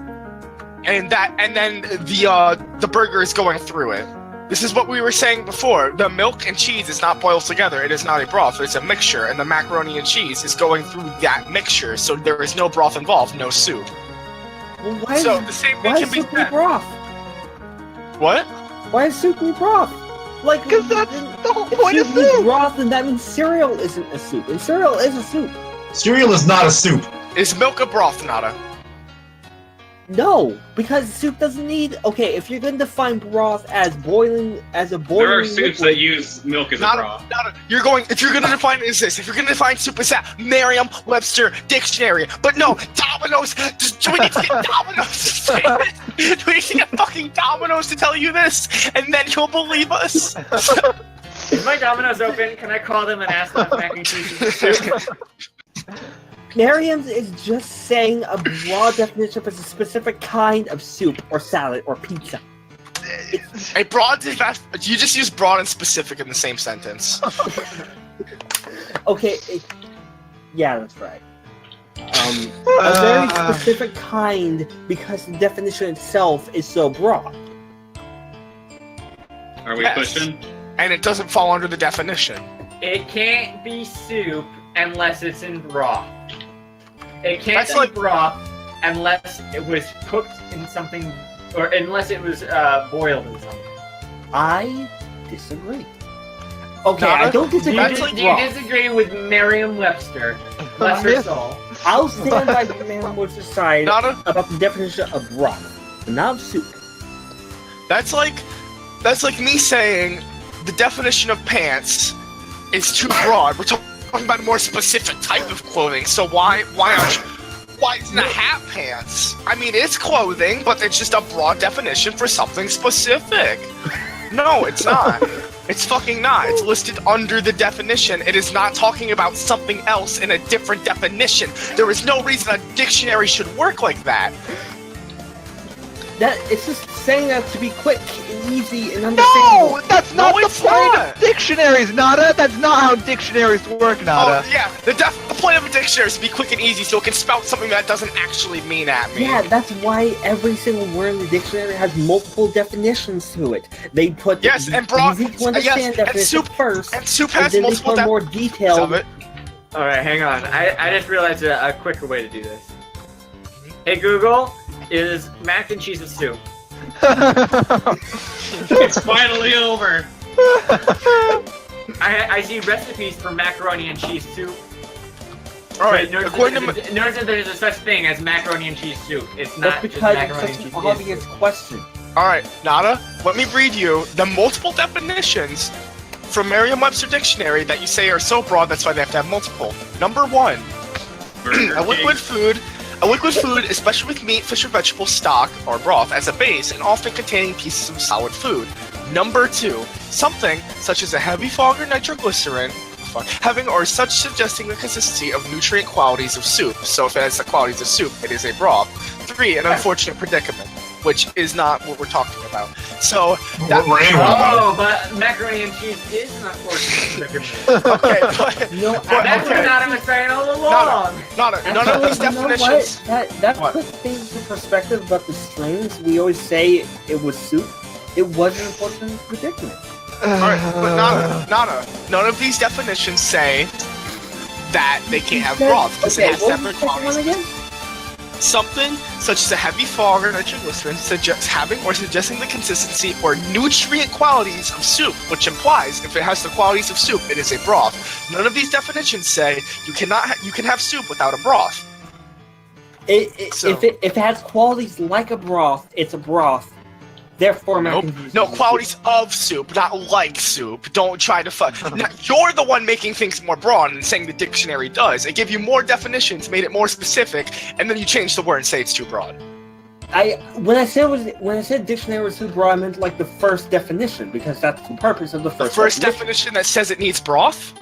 and then the burger is going through it. This is what we were saying before. The milk and cheese is not boiled together. It is not a broth. It's a mixture, and the macaroni and cheese is going through that mixture. So there is no broth involved, no soup. Well, why So is, the same why thing is can be soup need said. broth? What? Why is soup need broth? Like, Because that's the whole if point of soup needs soup. broth, then that means cereal isn't a soup, and cereal is a soup. Cereal is not a soup. Is milk a broth, Nada? No, because soup doesn't need. Okay, if you're going to define broth as boiling, as a boiling There are soups liquid, that use milk as a Nada, broth. Nada. If you're going to define it as this, if you're going to define soup as that, Merriam-Webster dictionary. But no, Domino's. Do we need to get Domino's to say this? Do we need to get fucking Domino's to tell you this? And then you'll believe us? Is my Domino's open? Can I call them and ask them if mac and cheese is a soup? Merriam's is just saying a broad definition for a specific kind of soup or salad or pizza. A broad, you just use broad and specific in the same sentence. Okay, yeah, that's right. A very specific kind because the definition itself is so broad. Are we Yes. pushing? And it doesn't fall under the definition. It can't be soup unless it's in broth. It can't That's be like- broth unless it was cooked in something, or unless it was boiled in something. I disagree. Okay, Nada? I don't Do disagree you, with do you broth. disagree with Merriam-Webster? Bless her Yes. soul. I'll stand by Merriam-Webster's side Nada? about the definition of broth, but not of soup. That's like me saying the definition of pants is too broad. We're talking about a more specific type of clothing. So why isn't a hat pants? I mean, it's clothing, but it's just a broad definition for something specific. No, it's not. It's fucking not. It's listed under the definition. It is not talking about something else in a different definition. There is no reason a dictionary should work like that. That it's just saying that to be quick and easy and No, understandable. that's not the it's point not. of dictionaries, Nada. That's not how dictionaries work, Nada. Oh, yeah. The point of a dictionary is to be quick and easy so it can spout something that doesn't actually mean at me. Yeah, that's why every single word in the dictionary has multiple definitions to it. They put Yes, the and broad- easy to understand yes, and definition soup- first, And soup and has then they multiple put more definitions detailed. of it. Alright, hang on. I just realized a quicker way to do this. Hey Google, is mac and cheese a soup? It's finally over. I see recipes for macaroni and cheese soup. All right, Notice that there's a such thing as macaroni and cheese soup. It's not That's just because macaroni and it's cheese such an obvious question. All right, Nada, let me read you the multiple definitions from Merriam-Webster Dictionary that you say are so broad that's why they have to have multiple. Number 1, a liquid food, especially with meat, fish, or vegetable stock or broth as a base, and often containing pieces of solid food. Number 2, something such as a heavy fog or nitroglycerin, having or such suggesting the consistency of nutrient qualities of soup. So if it has the qualities of soup, it is a broth. 3, an unfortunate predicament, which is not what we're talking about. So that We're in one. Oh, but macaroni and cheese is an unfortunate predicament. okay, but No, That's what Nada was saying all along. none of these definitions. That What? puts things in perspective about the strings. We always say it was soup. It was an unfortunate predicament. Alright, but none of these definitions say that they can't have broth because it has what was separate the second one qualities. again? Something such as a heavy fog or nitroglycerin having or suggesting the consistency or nutrient qualities of soup, which implies if it has the qualities of soup, it is a broth. None of these definitions say you can have soup without a broth. So- If it has qualities like a broth, it's a broth. Therefore, Nope. macaroni No, and cheese qualities of soup, not like soup. Don't try to You're the one making things more broad and saying the dictionary does. It gave you more definitions, made it more specific, and then you change the word and say it's too broad. When I said dictionary was too broad, I meant like the first definition because that's the purpose of the The first. first definition that says it needs broth?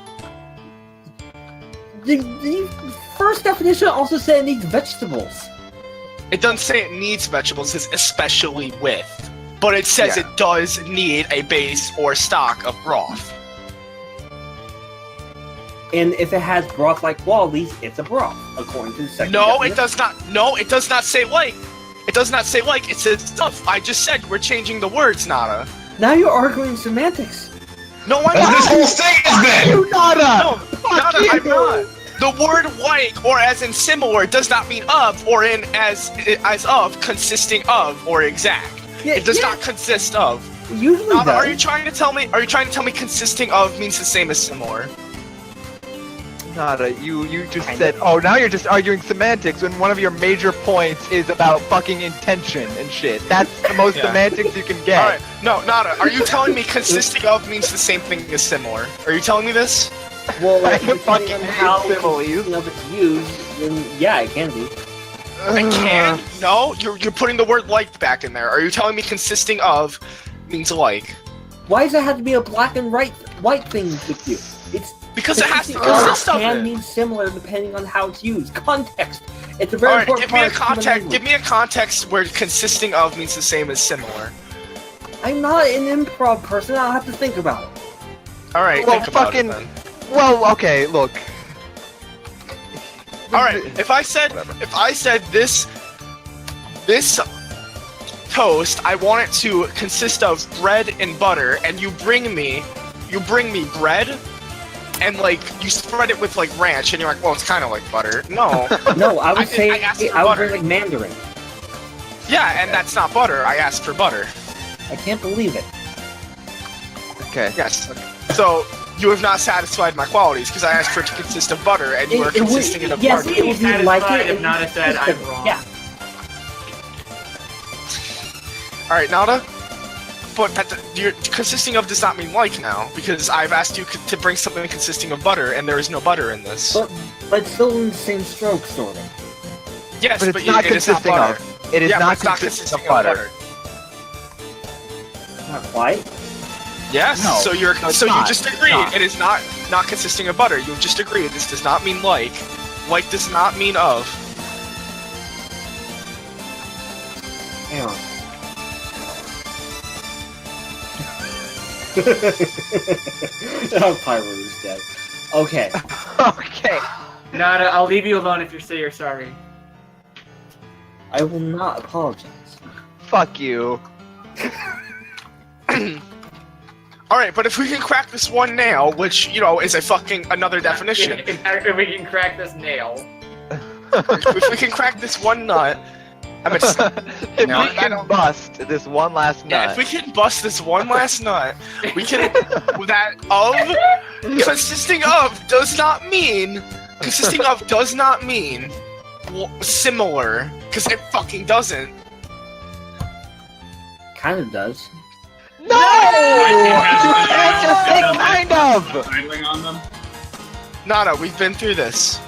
The first definition also said it needs vegetables. It doesn't say it needs vegetables, it says especially with. But it says it does need a base or stock of broth. And if it has broth-like qualities, it's a broth, according to the second. No, it definition. does not. No, it does not say like. It does not say like. It says stuff. I just said we're changing the words, Nada. Now you're arguing semantics. No, I'm That's this not. whole thing has been! You Nada! No, Nada, I'm not. The word like or as in similar does not mean of or in as of, consisting of or exact. It does not consist of. Usually Nada, does. are you trying to tell me consisting of means the same as similar? Nada, you just said, oh, now you're just arguing semantics when one of your major points is about fucking intention and shit. That's the most semantics you can get. Alright, no, Nada, are you telling me consisting of means the same thing as similar? Are you telling me this? Well, I like, can depending fucking on how hate similes. you know, it's used, then yeah, it can be. I can? No, you're putting the word like back in there. Are you telling me consisting of means like? Why does it have to be a black and white thing with you? It's Because it has to consisting of consist of can it. mean similar depending on how it's used. Context. It's a very Alright, important give me a part of human context. language. Give me a context where consisting of means the same as similar. I'm not an improv person. I'll have to think about it. All right, Well, think about fucking- it then. Well, okay, look. All right, if I said this toast, I want it to consist of bread and butter, and you bring me bread, and like you spread it with like ranch, and you're like, well, it's kind of like butter. No, No, I would say I asked for I would butter. bring like Mandarin. yeah, and that's not butter. I asked for butter. I can't believe it. Okay. Yes. So you have not satisfied my qualities because I asked for it to consist of butter, and you are It would- consisting it of yes, butter. it would be like it. If Nada said I'm wrong. Yeah. All right, Nada. But you're consisting of does not mean like now because I've asked you to bring something consisting of butter, and there is no butter in this. But it's still in the same stroke, sort of. Yes, But it's not it is not consisting butter. of. It is Yeah, but not it's not consisting consisting of butter. Not quite. Yes. No, so you're no, it's so you not. just agreed It's not. it is not consisting of butter. You've just agreed this does not mean like. Like does not mean of. Hang on. Oh, Pyro is dead. Okay. Okay. Nada, I'll leave you alone if you say you're sorry. I will not apologize. Fuck you. All right, but if we can crack this one nail, which you know is a fucking another definition. If we can crack this nail. If we can crack this one nut, I meant If No, we can bust this one last yeah, nut. if we can bust this one last nut, we can. That of consisting of does not mean similar, because it fucking doesn't. Kind of does. No! You can't just say kind of! Idling on them. Nada, we've been through this.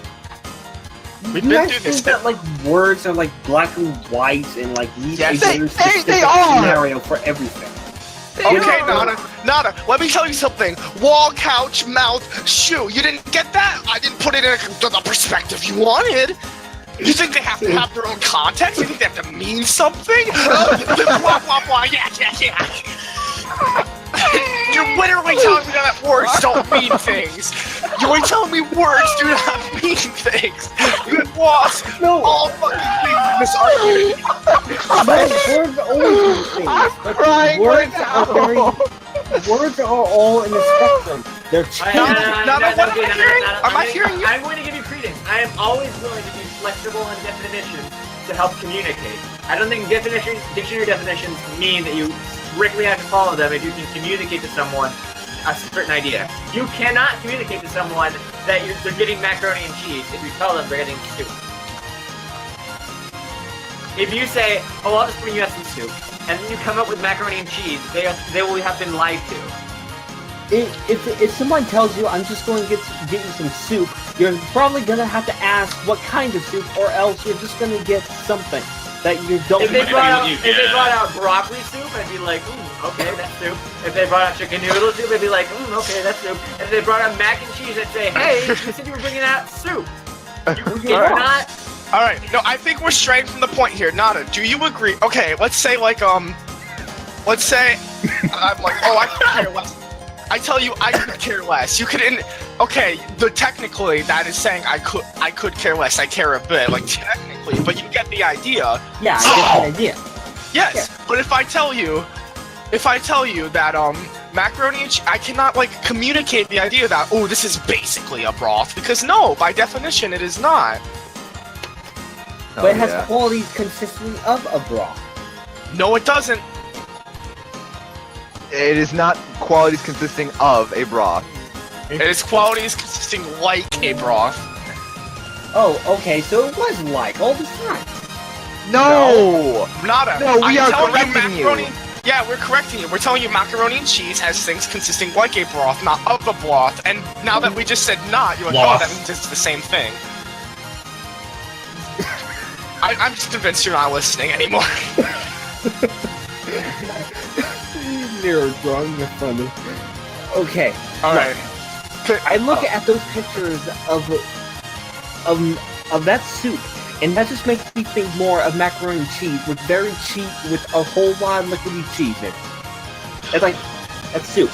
We've You been guys through this. think that like words are like black and white and like these Yes, they are! scenario for everything. Okay, Nada, let me tell you something. Wall, couch, mouth, shoe. You didn't get that? I didn't put it in the perspective you wanted. You think they have to have their own context? You think they have to mean something? Blah, blah, blah, yeah. You're literally telling me that words don't mean things. You're telling me words do not mean things. You lost all fucking things in this argument. Words always mean things. I'm crying Words right are very. Words are all in the spectrum. They're Am I hearing you? I'm going to give you credence. I am always willing to be flexible in definitions to help communicate. I don't think dictionary definitions mean that you strictly have to follow them if you can communicate to someone a certain idea. You cannot communicate to someone that they're getting macaroni and cheese if you tell them they're getting soup. If you say, oh, I'll just bring you out some soup, and then you come up with macaroni and cheese, they will have been lied to. If someone tells you I'm just going to get you some soup, you're probably gonna have to ask what kind of soup, or else you're just gonna get something that you don't. If they brought out broccoli soup, I'd be like, okay, that's soup. If they brought out chicken noodle soup, I'd be like, okay, that's soup. And if they brought out mac and cheese, I'd say, hey, you said you were bringing out soup. You're not. All right, no, I think we're straying from the point here. Nada, do you agree? Okay, let's say like let's say I'm like, oh, I could care less. I tell you, I could care less. You could, okay, technically that is saying I could care less. I care a bit, like technically, but you get the idea. Yeah, I get the idea. Yes, Yeah. but if I tell you that macaroni and cheese, I cannot like communicate the idea that this is basically a broth, because no, by definition it is not. But it has qualities consisting of a broth. No, it doesn't. It is not qualities consisting of a broth. It is qualities consisting like a broth. Oh, okay, so it was like all the time. No! Nada. No, we are telling correcting you. Yeah, we're correcting you. We're telling you macaroni and cheese has things consisting like a broth, not of a broth. And now that we just said not, you're like, oh, that means it's the same thing. I'm just convinced you're not listening anymore. You're wrong, you're funny. Okay. Alright. I look at those pictures of that soup, and that just makes me think more of macaroni and cheese with very cheap, with a whole lot of liquidy cheese in it. It's like, that's soup.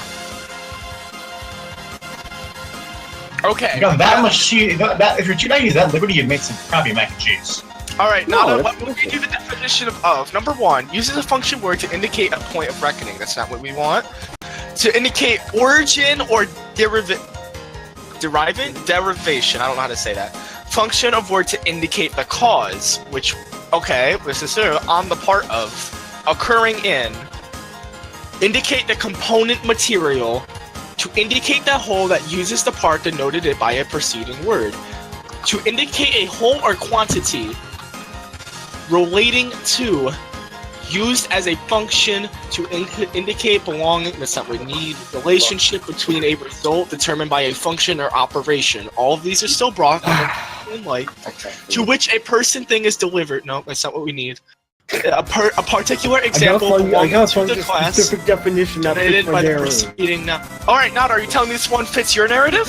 Okay. You got that much cheese. If you're not using that liquidy, it makes some crappy mac and cheese. Alright, No, Nada, that's what would we do the definition of? Number one, uses a function word to indicate a point of reckoning. That's not what we want. To indicate origin or derivation. I don't know how to say that. Function of word to indicate the cause, which, okay, this is on the part of, occurring in, indicate the component material, to indicate the whole that uses the part denoted it by a preceding word, to indicate a whole or quantity, relating to, used as a function to indicate belonging, that's not what we need, relationship between a result determined by a function or operation. All of these are still brought in light, to which a person thing is delivered. No, that's not what we need. A particular example belonging to the class specific definition that fits by my the narrative. preceding now. Alright, Nada, are you telling me this one fits your narrative?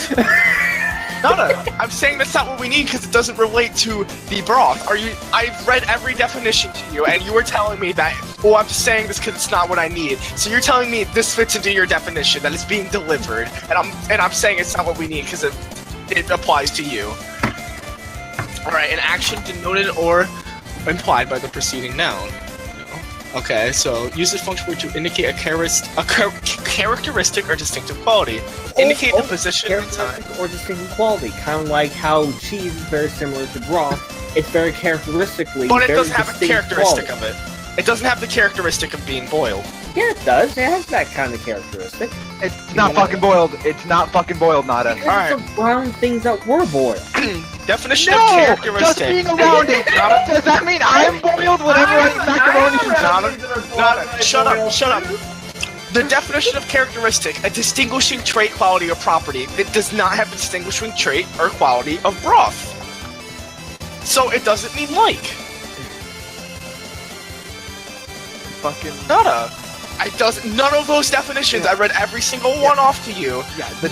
Nada, I'm saying that's not what we need because it doesn't relate to the broth. I've read every definition to you, and you were telling me that, I'm just saying this because it's not what I need. So you're telling me this fits into your definition, that it's being delivered, and I'm saying it's not what we need because it applies to you. Alright, an action denoted or implied by the preceding noun. Okay, so use this function word to indicate a characteristic or distinctive quality. Indicate the position and time. Or distinctive quality, kind of like how cheese is very similar to broth, It's very characteristically. But it very doesn't have a distinct characteristic quality. of it. It doesn't have the characteristic of being boiled. Yeah, it does. It has that kind of characteristic. It's not fucking boiled. It's not fucking boiled, Nada. Because it's around things that were boiled. Definition of No! characteristic. Just being around it! Does that mean I'm boiled whenever I eat macaroni from Nada, shut up, shut up. The definition of characteristic, a distinguishing trait, quality, or property. It does not have a distinguishing trait or quality of broth. So it doesn't mean like. Fucking Nada. None of those definitions. I read every single one off to you.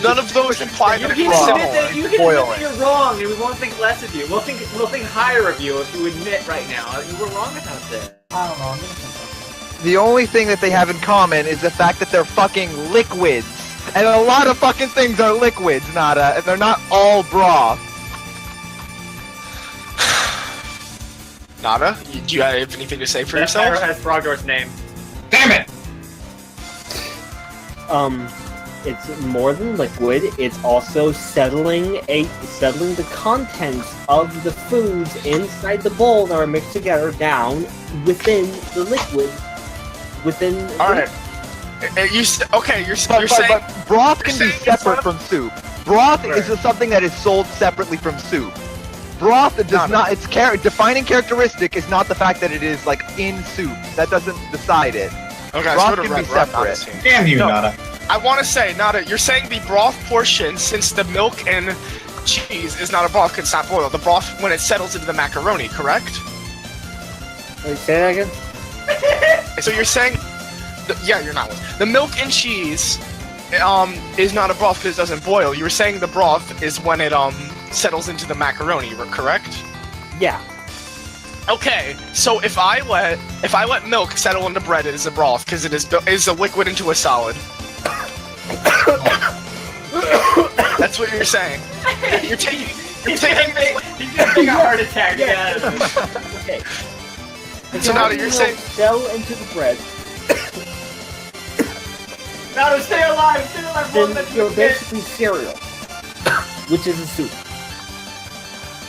None of those imply You that can it's admit similar. that you're wrong, and we won't think less of you. We'll think higher of you if you admit right now you were wrong about this. I don't know. I'm gonna think The only thing that they have in common is the fact that they're fucking liquids. And a lot of fucking things are liquids, Nada, and they're not all broth. Nada, do you have anything to say for That arrow yourself? has Frogdoor's name. Damn it! It's more than liquid. It's also settling the contents of the foods inside the bowl that are mixed together down within the liquid. Within. All right. You're saying. But broth can be separate from soup. Broth is something that is sold separately from soup. Broth does not. Its defining characteristic is not the fact that it is like in soup. That doesn't decide it. Okay, broth can be separate. Damn you, No. Nada. I want to say, Nada, you're saying the broth portion, since the milk and cheese is not a broth, 'cause it's not boiled. The broth when it settles into the macaroni, correct? Wait, say that again. So you're saying, yeah, you're not. The milk and cheese, is not a broth because it doesn't boil. You were saying the broth is when it settles into the macaroni, correct? Yeah. Okay, so if I let milk settle into bread, it is a broth because it is a liquid into a solid. That's what you're saying. You're taking. He's gonna take a heart attack. Yeah. Okay. So now that you're saying, settle into the bread, Nada, stay alive. Stay alive. then you're basically cereal, which is a soup.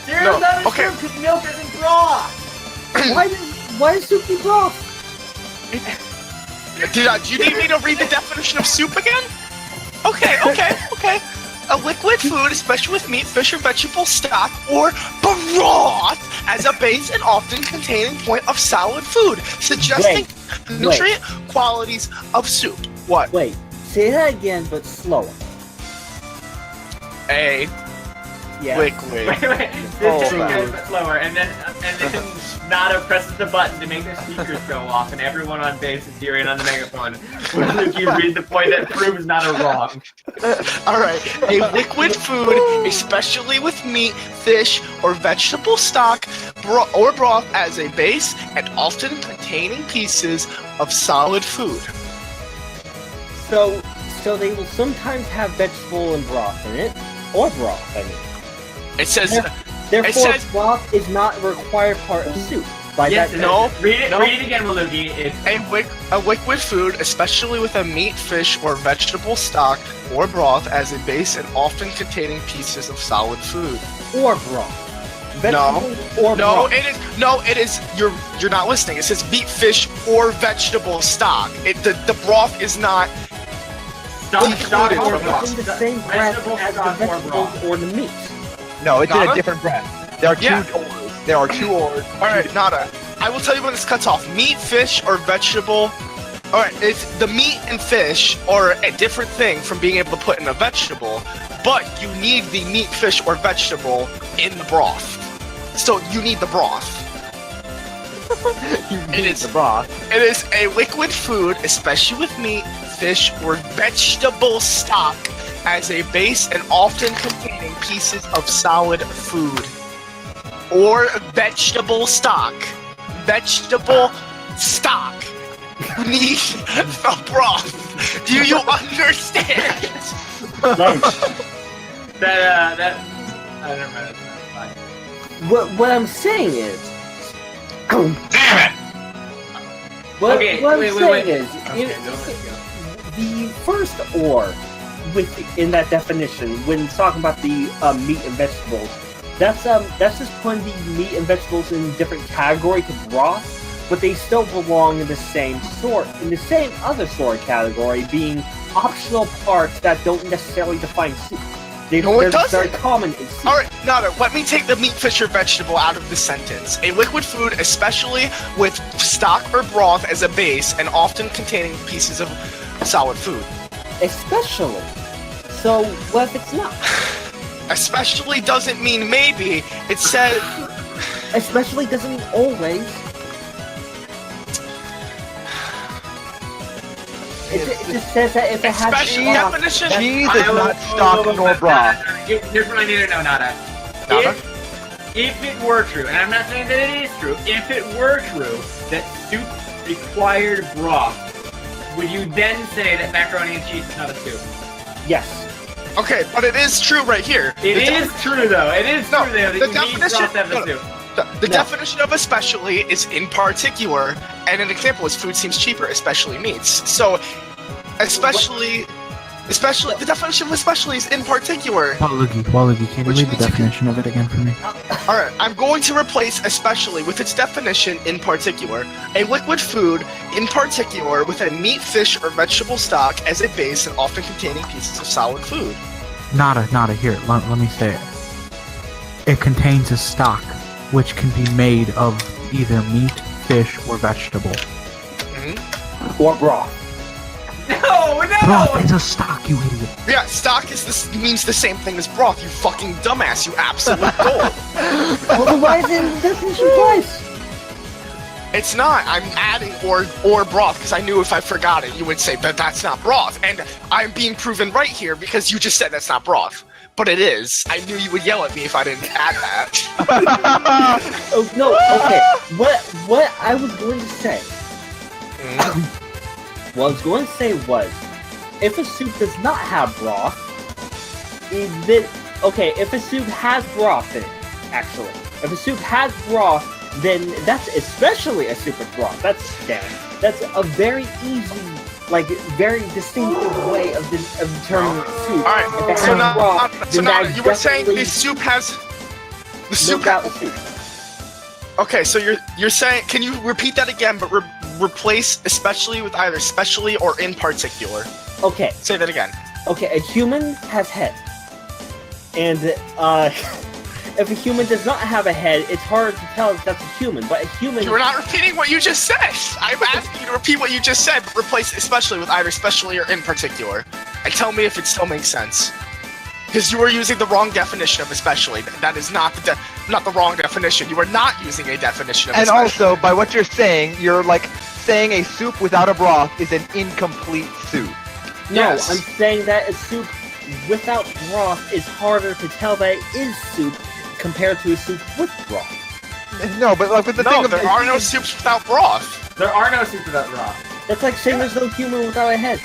Cereal's not a okay. soup because milk isn't broth. Why is soup be broth? do you need me to read the definition of soup again? Okay. A liquid food, especially with meat, fish, or vegetable stock, or broth, as a base and often containing point of solid food, suggesting nutrient qualities of soup. What? Wait, say that again, but slower. A Yeah. liquid. Wait. Oh, Just wow. a bit slower, and then Nada presses the button to make their speakers go off, and everyone on base is hearing on the megaphone. You read the point that proves Nada wrong. Alright, a liquid food, especially with meat, fish, or vegetable stock, or broth as a base, and often containing pieces of solid food. So they will sometimes have vegetable and broth in it, or broth, I mean. It says, Therefore, it says, broth is not a required part of soup. By Yes, that, no. Read it. No. Read it again, Malugi. It's a liquid food, especially with a meat, fish, or vegetable stock, or broth as a base, and often containing pieces of solid food. or broth. Vegetables or No, broth. it is. You're not listening. It says meat, fish, or vegetable stock. The broth is not. stock or It's broth. in the same breath Vegetable as the stock or vegetables broth. or the meat. No, it's in Nada? a different breath. There are two ors. There are two ors. Alright, Nada. I will tell you when this cuts off. Meat, fish, or vegetable. Alright, it's the meat and fish are a different thing from being able to put in a vegetable, but you need the meat, fish, or vegetable in the broth. So you need the broth. It is the broth. It is a liquid food, especially with meat, fish, or vegetable stock, as a base and often containing pieces of solid food. Or vegetable stock. Vegetable stock. You need the broth. Do you understand? That I don't know. What I'm saying is, Damn it! what Okay, I'm wait. saying is, Okay, the first or in that definition, when talking about the meat and vegetables, That's just putting the meat and vegetables in different category to broth, but they still belong in the same other sort category, being optional parts that don't necessarily define soup. No, it doesn't. They're common in soup. Alright, Nada, let me take the meat, fish, or vegetable out of the sentence. A liquid food, especially with stock or broth as a base, and often containing pieces of solid food. Especially. So, what if it's not? Especially doesn't mean maybe. It said... Especially doesn't mean always. It just says that if it has Especially broth, definition. Cheese is not stock nor broth. Here's what I need to know, Nada. Nada? If it were true, and I'm not saying that it is true, if it were true that soup required broth, would you then say that macaroni and cheese is not a soup? yes. Okay, but it is true right here. It is true, though. It is true, though, that the you need definition- broth to have a soup. The definition of especially is in particular, and an example is food seems cheaper, especially meats. So, especially, the definition of especially is in particular. Waluigi, can you Which read the means you definition of it again for me? Alright, I'm going to replace especially with its definition in particular. A liquid food, in particular, with a meat, fish, or vegetable stock as a base and often containing pieces of solid food. Nada, here, let me say it. It contains a stock, which can be made of either meat, fish, or vegetable. Or broth. No! Broth is a stock, you idiot. Yeah, stock means the same thing as broth, you fucking dumbass, you absolute dolt. Well, then why is it in the definition twice? It's not. I'm adding or broth because I knew if I forgot it, you would say that that's not broth. And I'm being proven right here because you just said that's not broth. But it is. I knew you would yell at me if I didn't add that. Oh no, okay. What I was going to say. What I was going to say was, if a soup does not have broth, if a soup has broth in it, actually. If a soup has broth, then that's especially a soup with broth. That's a very easy, like, very distinctive way of determining soup. Alright, If it so has now, broth, so then now that you were saying definitely the soup has... The no soup doubt has... the soup. Okay, so you're saying... Can you repeat that again, but replace especially with either specially or in particular? Okay. Say that again. Okay, a human has head. And, if a human does not have a head, it's hard to tell if that's a human, but a human... You were not repeating what you just said! I'm asking you to repeat what you just said, but replace especially with either specially or in particular. And tell me if it still makes sense. Because you were using the wrong definition of especially. That is not the wrong definition. You are not using a definition of And especially. also, by what you're saying saying a soup without a broth is an incomplete soup. No, Yes. I'm saying that a soup without broth is harder to tell that it is soup compared to a soup with broth. No, but like with the No, thing of there are no soups without broth. There are no soups without broth. That's like saying there's no human without a head.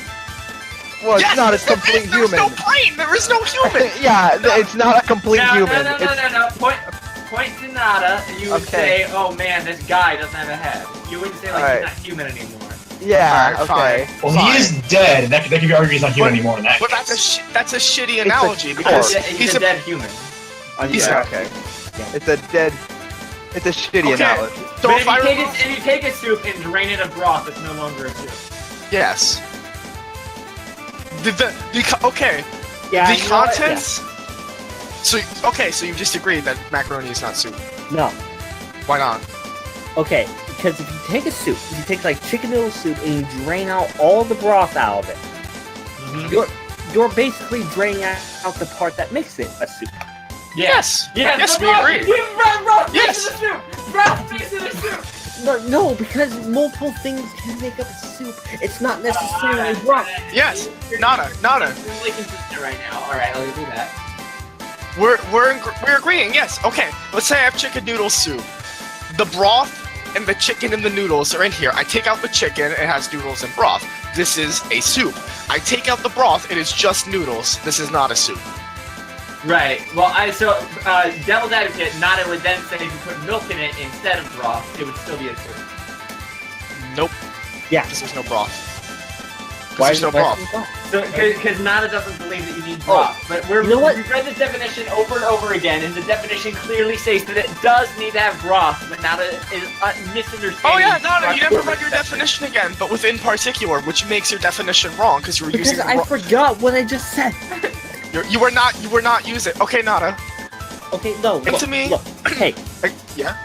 well, it's Yes, not a there complete is, there's human. no brain! There is no human! Yeah, it's not a complete No, human. no. Point to Nada, and you would Okay. say, oh man, this guy doesn't have a head. You wouldn't say, like, Alright. he's not human anymore. Yeah, Alright, okay. fine. Well, he is dead, and that could be argued he's not human anymore in that But case. that's a shitty a analogy corpse. because He's a dead human. He's Yeah, a- okay. It's a shitty Okay. analogy. So But if I if you take a soup and drain it of broth, it's no longer a soup. yes. Okay. Yeah, The you know what? contents. So you just agreed that macaroni is not soup. Yeah. No. Why not? Okay, because if you take a soup, if you take like chicken noodle soup and you drain out all the broth out of it, you're basically draining out the part that makes it a soup. Yes. Yes, we broth, agree. Broth Yes. makes it a soup! Broth makes it a soup! No, because multiple things can make up a soup. It's not necessarily broth. Yes. Nada. You're really consistent right now. Alright, I'll do that. We're agreeing. Yes. Okay. Let's say I have chicken noodle soup. The broth and the chicken and the noodles are in here. I take out the chicken, it has noodles and broth. This is a soup. I take out the broth, it is just noodles. This is not a soup. Right. Well, devil's advocate, Nada would then say if you put milk in it instead of broth, it would still be a soup. Nope. Yeah. Because there's no broth. Why there's no is it broth. broth? Because Nada doesn't believe that you need broth. But You know what? we've read the definition over and over again, and the definition clearly states that it does need to have broth, but Nada is misunderstanding. Oh yeah, Nada, you never broth. read your definition again, but within particular, which makes your definition wrong because you were Because using. I forgot what I just said. You were not using. Okay, Nada. Okay, no. Into Look, me. look. Hey, Yeah.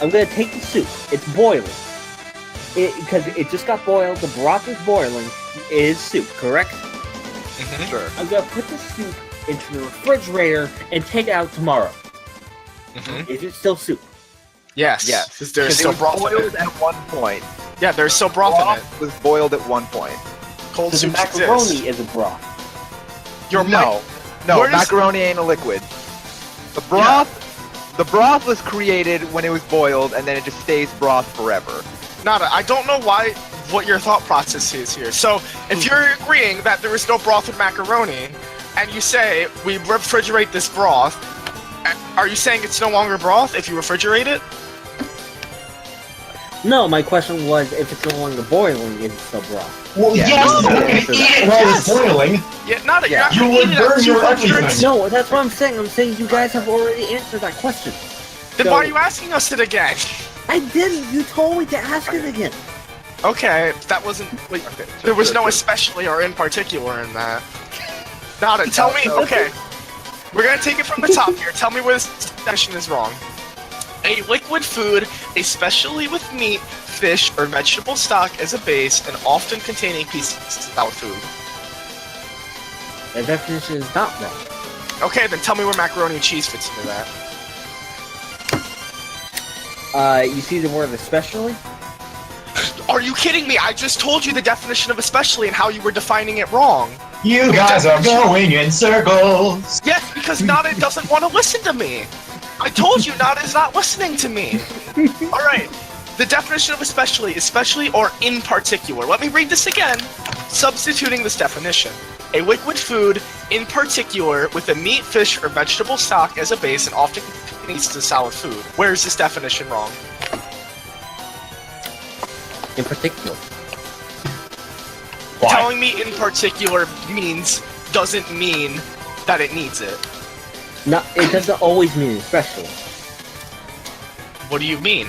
I'm gonna take the soup. It's boiling. Because it just got boiled. The broth is boiling. It is soup, correct? Sure. I'm gonna put the soup into the refrigerator and take it out tomorrow. Is it still soup? Yes. Yes. Because there's It still was broth in boiled it. at one point. Yeah, there's still broth in it. Broth was boiled at one point. Cold So the soup macaroni exists. is a broth. Your No, Where does- macaroni ain't a liquid. The broth was created when it was boiled, and then it just stays broth forever. Nada, I don't know what your thought process is here. So, if you're agreeing that there is no broth in macaroni, and you say we refrigerate this broth, are you saying it's no longer broth if you refrigerate it? No, my question was if it's no longer boiling, is it still broth? Well, Yeah. yes, you can eat it while it's boiling. Yeah, Nada, you're Yeah. not You gonna would eat it at burn your 200. everything. No, that's what I'm saying. I'm saying you guys have already answered that question. Then So- why are you asking us it again? I didn't. You told me to ask it again. Okay, that wasn't. Wait, there was no especially or in particular in that. Nada, tell me. Okay, we're gonna take it from the top here. Tell me where this definition is wrong. A liquid food, especially with meat, fish, or vegetable stock as a base, and often containing pieces of solid food. The definition is not wrong. Okay, then tell me where macaroni and cheese fits into that. You see the word especially? Are you kidding me? I just told you the definition of especially and how you were defining it wrong. You guys are going in circles. Yes, because Nada doesn't want to listen to me. I told you Nada's not listening to me. Alright, the definition of especially or in particular. Let me read this again, substituting this definition. A liquid food, in particular, with a meat, fish, or vegetable stock as a base and often contains to solid food. Where is this definition wrong? In particular. Why? Telling me in particular doesn't mean that it needs it. No, it doesn't always mean especially. What do you mean?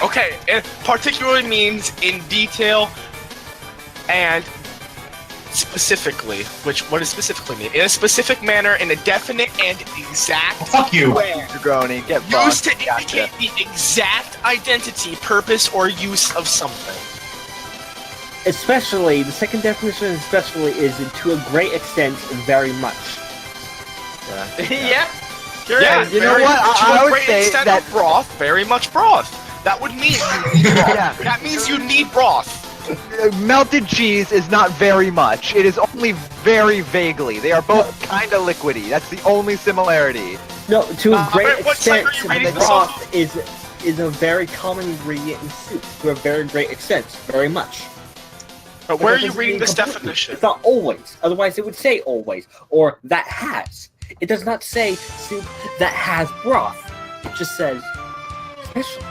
Okay, it particularly means in detail and specifically. What does specifically mean? In a specific manner, in a definite and exact Fuck you. way. Negroni, get Used to fucked. Gotcha. indicate the exact identity, purpose, or use of something. Especially, the second definition of especially is to a great extent, very much. Yep. Sure Yeah, is. you know very- what? To I a would great say extent that- of broth, very much broth. That would mean you need broth. Yeah. That means you need broth. Melted cheese is not very much. It is only very vaguely. They are both kind of liquidy. That's the only similarity. No, to a great Alright, what site extent, are you reading this broth is a very common ingredient in soup. To a very great extent, very much. But where are That you doesn't reading mean this completely. definition? It's not always. Otherwise, it would say always or that has. It does not say soup that has broth. It just says especially.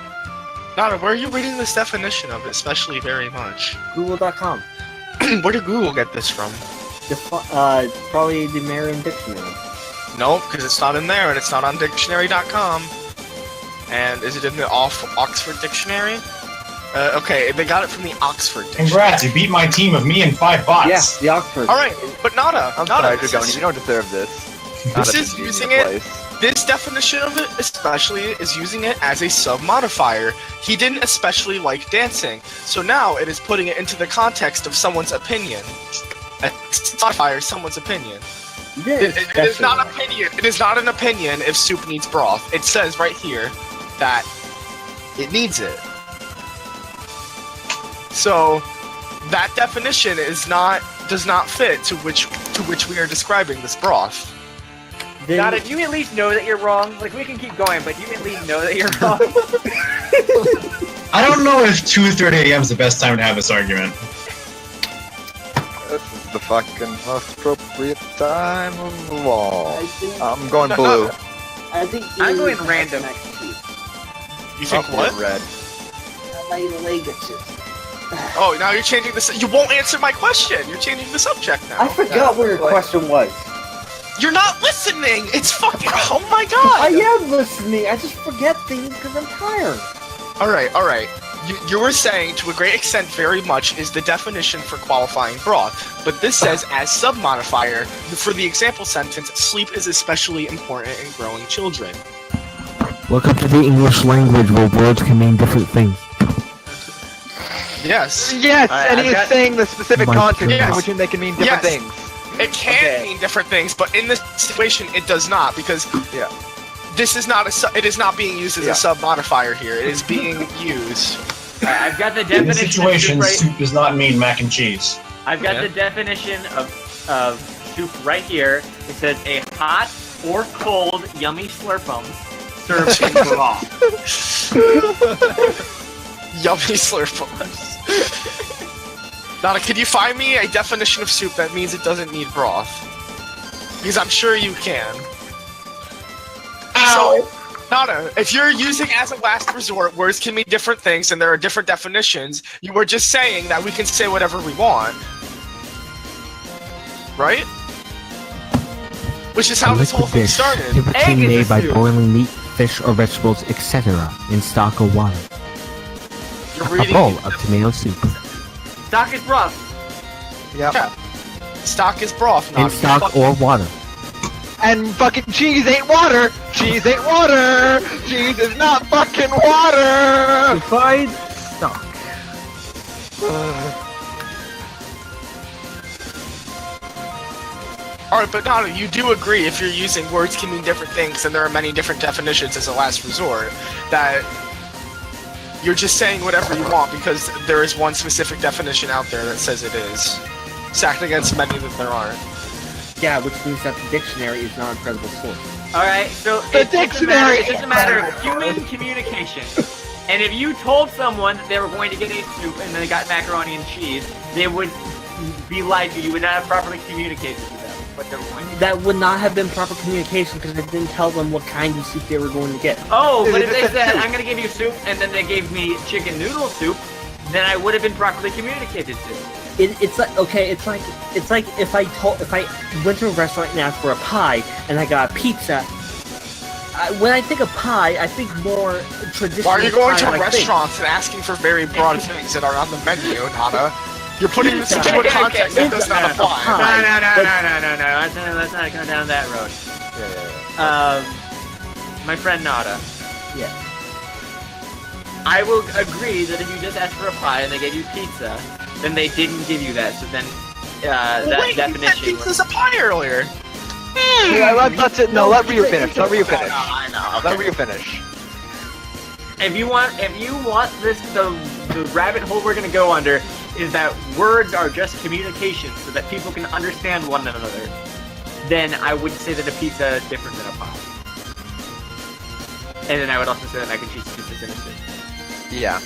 Nada, where are you reading this definition of it, especially very much? Google.com. Where did Google get this from? Probably the Merriam Dictionary. No, because it's not in there, and it's not on dictionary.com. And is it in the Oxford Dictionary? Okay, they got it from the Oxford Dictionary. Congrats, you beat my team of me and 5 bots. Yes, the Oxford. Alright, but Nada, I'm Nada, sorry, Dragoni. You don't deserve this. This is using it. This definition of it, especially, is using it as a sub-modifier. He didn't especially like dancing, so now it is putting it into the context of someone's opinion. A modifier, someone's opinion. It is not opinion. It is not an opinion if soup needs broth. It says right here that it needs it. So that definition does not fit to which we are describing this broth. Nada, do you at least know that you're wrong? Like, we can keep going, but do you at least know that you're wrong? I don't know if 2:30 a.m. is the best time to have this argument. This is the fucking most appropriate time of all. I think, I'm going blue. I think I'm going you- random. You think what? Red. My legacies. Oh, now you're changing this. You won't answer my question. You're changing the subject now. I forgot what your question was. You're not listening. It's fucking. Oh my I god. am listening. I just forget things because I'm tired. All right. You were saying, to a great extent, very much is the definition for qualifying broth, but this says as sub-modifier, for the example sentence, sleep is especially important in growing children. Welcome to the English language where words can mean different things. Yes. Yes, Alright, and I've he's got- saying the specific My context goodness. in which they can mean different Yes. things. It can Okay. mean different things, but in this situation, it does not, because Yeah. this is not it is not being used as Yeah. a sub-modifier here. It is being used. I've got the In this definition situation, of soup soup does not mean mac and cheese. I've got Yeah. the definition of soup right here. It says a hot or cold yummy slurpum served in broth. Yummy slurpums. Nana, can you find me a definition of soup that means it doesn't need broth? Because I'm sure you can. So, Nana, if you're using as a last resort, words can mean different things and there are different definitions, you were just saying that we can say whatever we want. Right? Which is how this whole thing started. Typically Egg is a made by soup. boiling meat, fish, or vegetables, etc. in stock or water. You're A reading. bowl of tomato soup. Stock is broth. Yep. Yeah. Stock is broth, In Nana. stock or water. And fucking cheese ain't water! Cheese ain't water! Cheese is not fucking water! Define stock. Alright, but Nana, you do agree if you're using words can mean different things and there are many different definitions as a last resort, that you're just saying whatever you want because there is one specific definition out there that says it is. Stacked against many that there aren't. Yeah, which means that the dictionary is not a credible source. Alright, so The it's dictionary! It's a matter of human communication. And if you told someone that they were going to get a soup and they got macaroni and cheese, they would be lied to. You would not have properly communicated to them what they were going to get. That would not have been proper communication because I didn't tell them what kind of soup they were going to get. Oh, but if they It's a said, soup. I'm going to give you soup, and then they gave me chicken noodle soup, then I would have been properly communicated to. It's like okay, it's like if I went to a restaurant and asked for a pie and I got a pizza. When I think of pie, I think more traditional. Why are you going to pie-like things. restaurants and asking for very broad things that are on the menu, Nana? You're putting this into a context that does not apply. No. Let's not go down that road. My friend Nada. Yeah. I will agree that if you just asked for a pie and they gave you pizza, then they didn't give you that. So then that Wait, you said definition. pizza's a pie earlier. That's it. No, let Ryu finish. Let Ryu finish. I know. Let Ryu finish. If you want this, the rabbit hole we're gonna go under is that words are just communication, so that people can understand one another. Then I would say that a pizza is different than a pie. And then I would also say that mac and cheese is different than a soup. Yeah.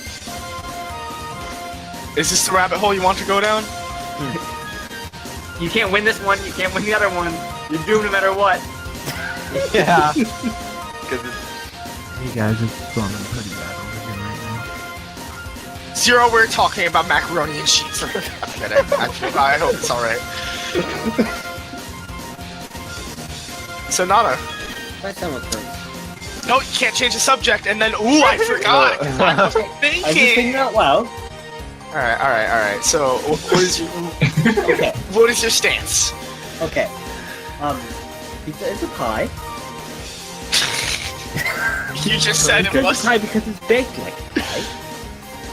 Is this the rabbit hole you want to go down? You can't win this one. You can't win the other one. You're doomed no matter what. Yeah. Because Hey guys, it's storming pretty bad over here right now. Zero, we're talking about macaroni and cheese. I'm kidding. I hope it's alright. So, Nana. My stomach hurts. No, you can't change the subject, and then, ooh, I forgot! 'cause I wasn't I'm just thinking! thinking out loud. Alright. So, what is your stance? Okay. Pizza is a pie. You just said it It's a was. pie because it's baked like a pie.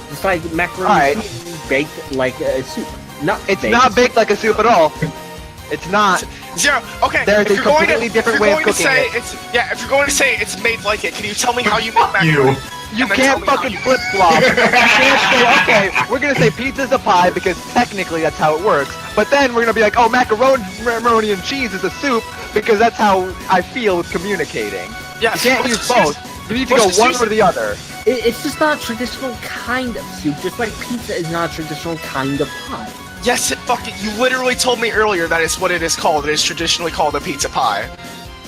Just like macaroni Alright. and cheese is baked like a soup. it's not baked like a soup at all. It's not. Zero. Okay. There's if a you're going completely to, different if you're way of going to cooking say it. it's if you're going to say it's made like it, can you tell me how you make You. macaroni? You And then can't tell me how fucking you- flip flop. You can't say, okay, we're gonna say pizza's a pie because technically that's how it works. But then we're gonna be like, oh, macaroni and cheese is a soup because that's how I feel with communicating. Yes. You can't let's use just both. You need to go let's just one use or the other. It's just not a traditional kind of soup, just like pizza is not a traditional kind of pie. Yes, it fucking. You literally told me earlier that it's what it is called. It is traditionally called a pizza pie.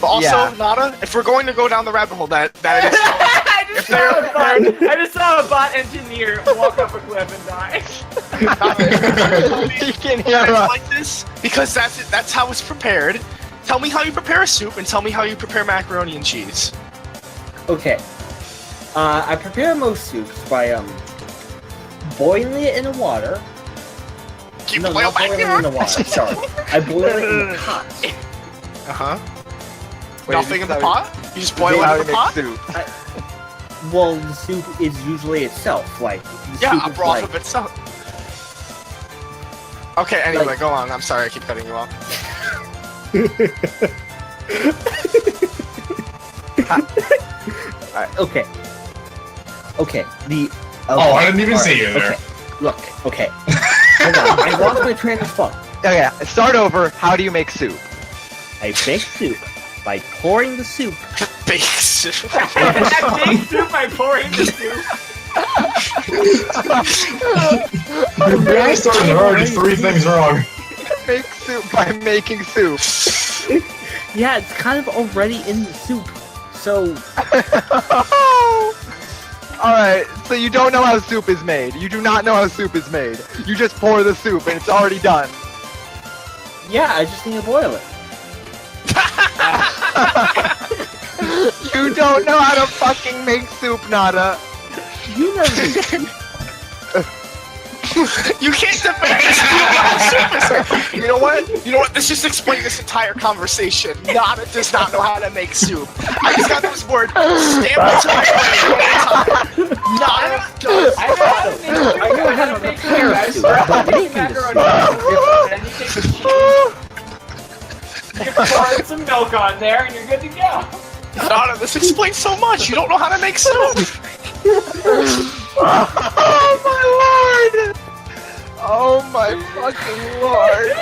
But also, Yeah. Nada, if we're going to go down the rabbit hole, that it is. I I just saw a bot engineer walk up a cliff and die. You can hear I us. like this because that's it. That's how it's prepared. Tell me how you prepare a soup, and tell me how you prepare macaroni and cheese. Okay. I prepare most soups by boiling it in the water. You No, boil not boiling it in the water. Sorry, I boil it in the pot. Nothing in the pot? You just boil How it to in the make pot? soup. Well, the soup is usually itself, like the Yeah, soup a is broth like, of itself. Okay, anyway, go on. I'm sorry, I keep cutting you off. Okay. Okay. The. Oh, I didn't even see you there. Okay. Look. Okay. Hold on. I lost my train of thought. Okay, start over. How do you make soup? I bake soup by pouring the soup. Bake soup. I make soup by pouring the soup. You really started already 3 things wrong. Make soup by making soup. Yeah, it's kind of already in the soup. So Alright, so you don't know how soup is made. You do not know how soup is made. You just pour the soup and it's already done. yeah, I just need to boil it. You don't know how to fucking make soup, Nada. You know this. You can't defend this soup. You know what? You know what? Let's just explain this entire conversation. Nada does not know how to make soup. I just got this word stamped into my brain. Nada does. I know how to make soup. I know how to prepare I soup, start but making making the macaroni. And you take the cheese. You pour some milk on there, and you're good to go. Nada, this explains so much. You don't know how to make soup. Oh my lord! Oh my fucking lord!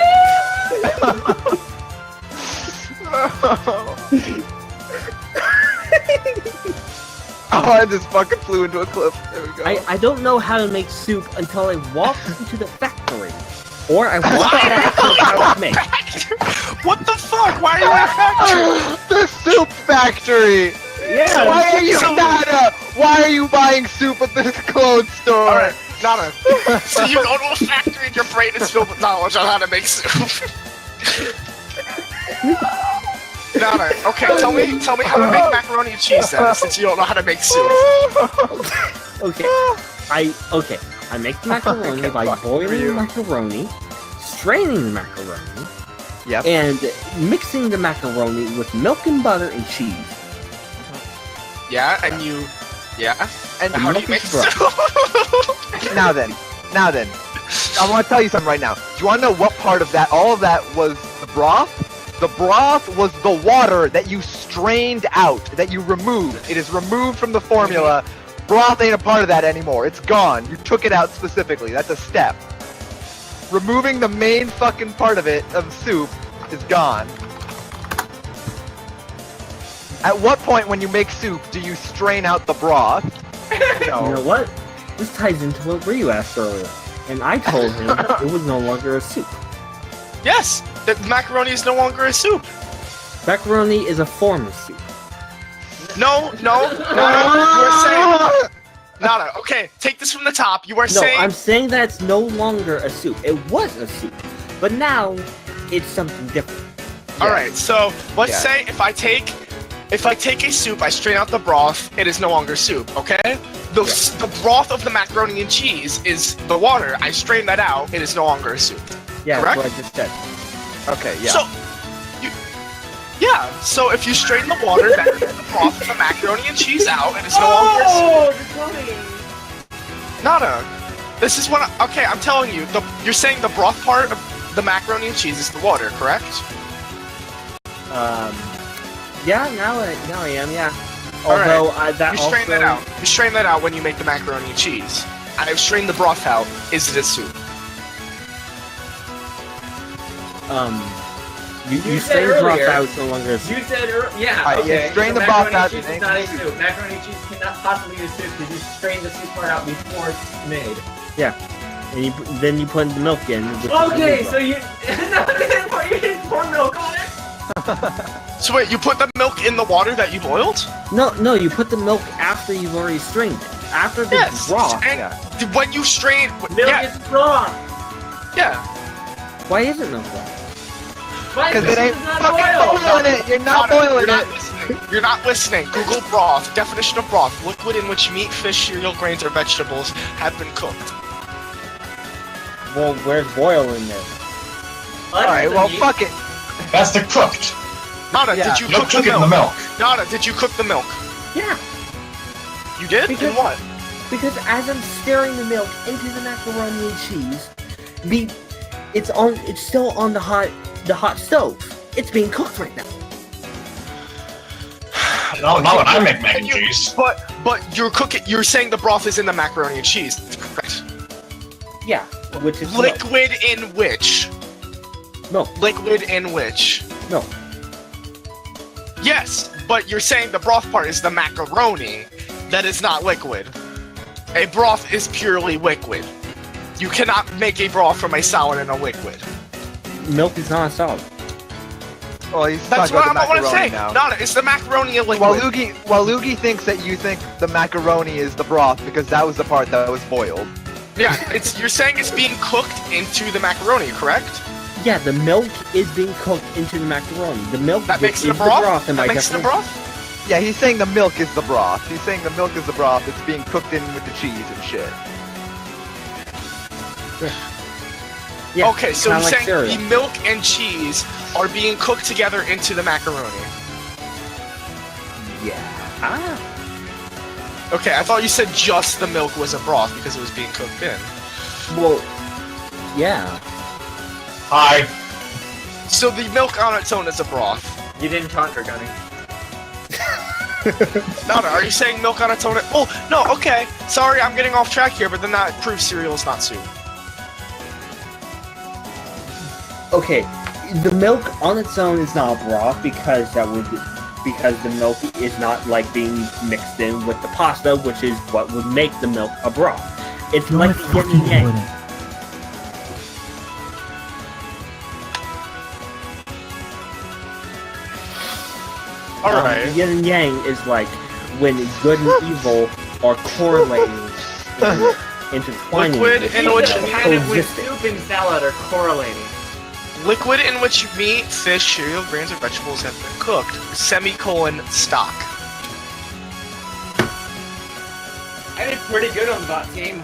Oh, I just fucking flew into a cliff. There we go. I don't know how to make soup until I walk into the factory. Or I walk back to the house made. What the fuck? Why are you in a factory? The soup factory! Yeah. Why are you Nada? Why are you buying soup at this clothes store? Alright, Nada. So you go to a factory and your brain is filled with knowledge on how to make soup. Nada, okay, tell me how to make macaroni and cheese then, since you don't know how to make soup. Okay. I make the macaroni by boiling the macaroni, straining the macaroni, Yep. and mixing the macaroni with milk and butter and cheese. Yeah, and you... Yeah? And And how do milk you make is soup? Now then, I want to tell you something right now. Do you want to know what part of that, all of that was the broth? The broth was the water that you strained out, that you removed. It is removed from the formula. Broth ain't a part of that anymore. It's gone. You took it out specifically. That's a step. Removing the main fucking part of it, of soup, is gone. At what point when you make soup do you strain out the broth? You know what? This ties into what Ryu asked earlier. And I told him it was no longer a soup. Yes! The macaroni is no longer a soup. Macaroni is a form of soup. No, you were saying... Nada, okay, take this from the top. You were No, saying... I'm saying that it's no longer a soup. It was a soup. But now, it's something different. Alright, so let's Yeah. say if I take a soup, I strain out the broth, it is no longer soup, okay? The broth of the macaroni and cheese is the water. I strain that out, it is no longer a soup. Yeah, Correct? that's what I just said. Okay, yeah. So if you strain the water, then the broth of the macaroni and cheese out, it is no longer a soup. Nada. This is what okay, I'm telling you. You're saying the broth part of the macaroni and cheese is the water, correct? Yeah, now I am, yeah. Alright. Although, that You strain also... that out. You strain that out when you make the macaroni and cheese. I've strained the broth out. Is it a soup? You said strain the broth earlier- out, it's no longer a soup. You said, yeah, Alright, okay. yeah, strain so the broth macaroni out and cheese and is not a make soup. Macaroni and cheese cannot possibly be a soup because you strain the soup part out before it's made. And then you put the milk in. Which is Okay, the so you... no, you didn't pour milk on it? So wait, you put the milk in the water that you boiled? No, you put the milk after you've already strained it. After the broth. And when you strain, Milk is broth. Yeah. Why isn't milk broth? Because it ain't not fucking boiling it. You're not boiling You're it. not listening. You're not listening. Google broth. Definition of broth: liquid in which meat, fish, cereal, grains, or vegetables have been cooked. Well, where's boil in there? Alright, well, fuck it. That's the cooked. Nada, Yeah. did you You don't cook cook the it in milk? the milk. Nada, did you cook the milk? Yeah, You did? Because- In what? because as I'm stirring the milk into the macaroni and cheese, it's still on the hot stove. It's being cooked right now. Not when I make mac and cheese. But you're cooking. You're saying the broth is in the macaroni and cheese. Correct. Yeah, which is Liquid in which? milk. Liquid in which? Milk. Yes, but you're saying the broth part is the macaroni. That is not liquid. A broth is purely liquid. You cannot make a broth from a solid and a liquid. Milk is not a solid. Well, he's That's talking about what the I'm macaroni saying. now. Nada, it's the macaroni a liquid. While Luigi thinks that you think the macaroni is the broth because that was the part that was boiled. Yeah, you're saying it's being cooked into the macaroni, correct? Yeah, the milk is being cooked into the macaroni. The milk That makes is it a the broth? broth in my That makes it a definition. broth? Yeah, he's saying the milk is the broth. He's saying the milk is the broth. It's being cooked in with the cheese and shit. Yeah, Okay, so kinda you're like saying cereal. the milk and cheese are being cooked together into the macaroni. Yeah. Okay, I thought you said just the milk was a broth because it was being cooked in. Well, yeah. Hi. So the milk on its own is a broth. You didn't conquer, Gunny. Nada, are you saying milk on its own? Oh, no, okay. Sorry, I'm getting off track here, but then that proves cereal is not soup. Okay, the milk on its own is not a broth because the milk is not like being mixed in with the pasta, which is what would make the milk a broth. It's No, like it yin fucking and yang. wouldn't. Alright. Yin and yang is like when good and evil are correlating and intertwining. Liquid with in each which other, Kind of with coexisting. soup and salad are correlating. Liquid in which meat, fish, cereal, grains, or vegetables have been cooked. Semicolon stock. I did pretty good on that team.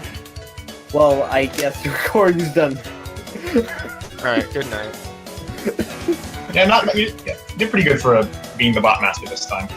Well, I guess the recording's done. Alright, good night. Yeah, you did pretty good for being the bot master this time.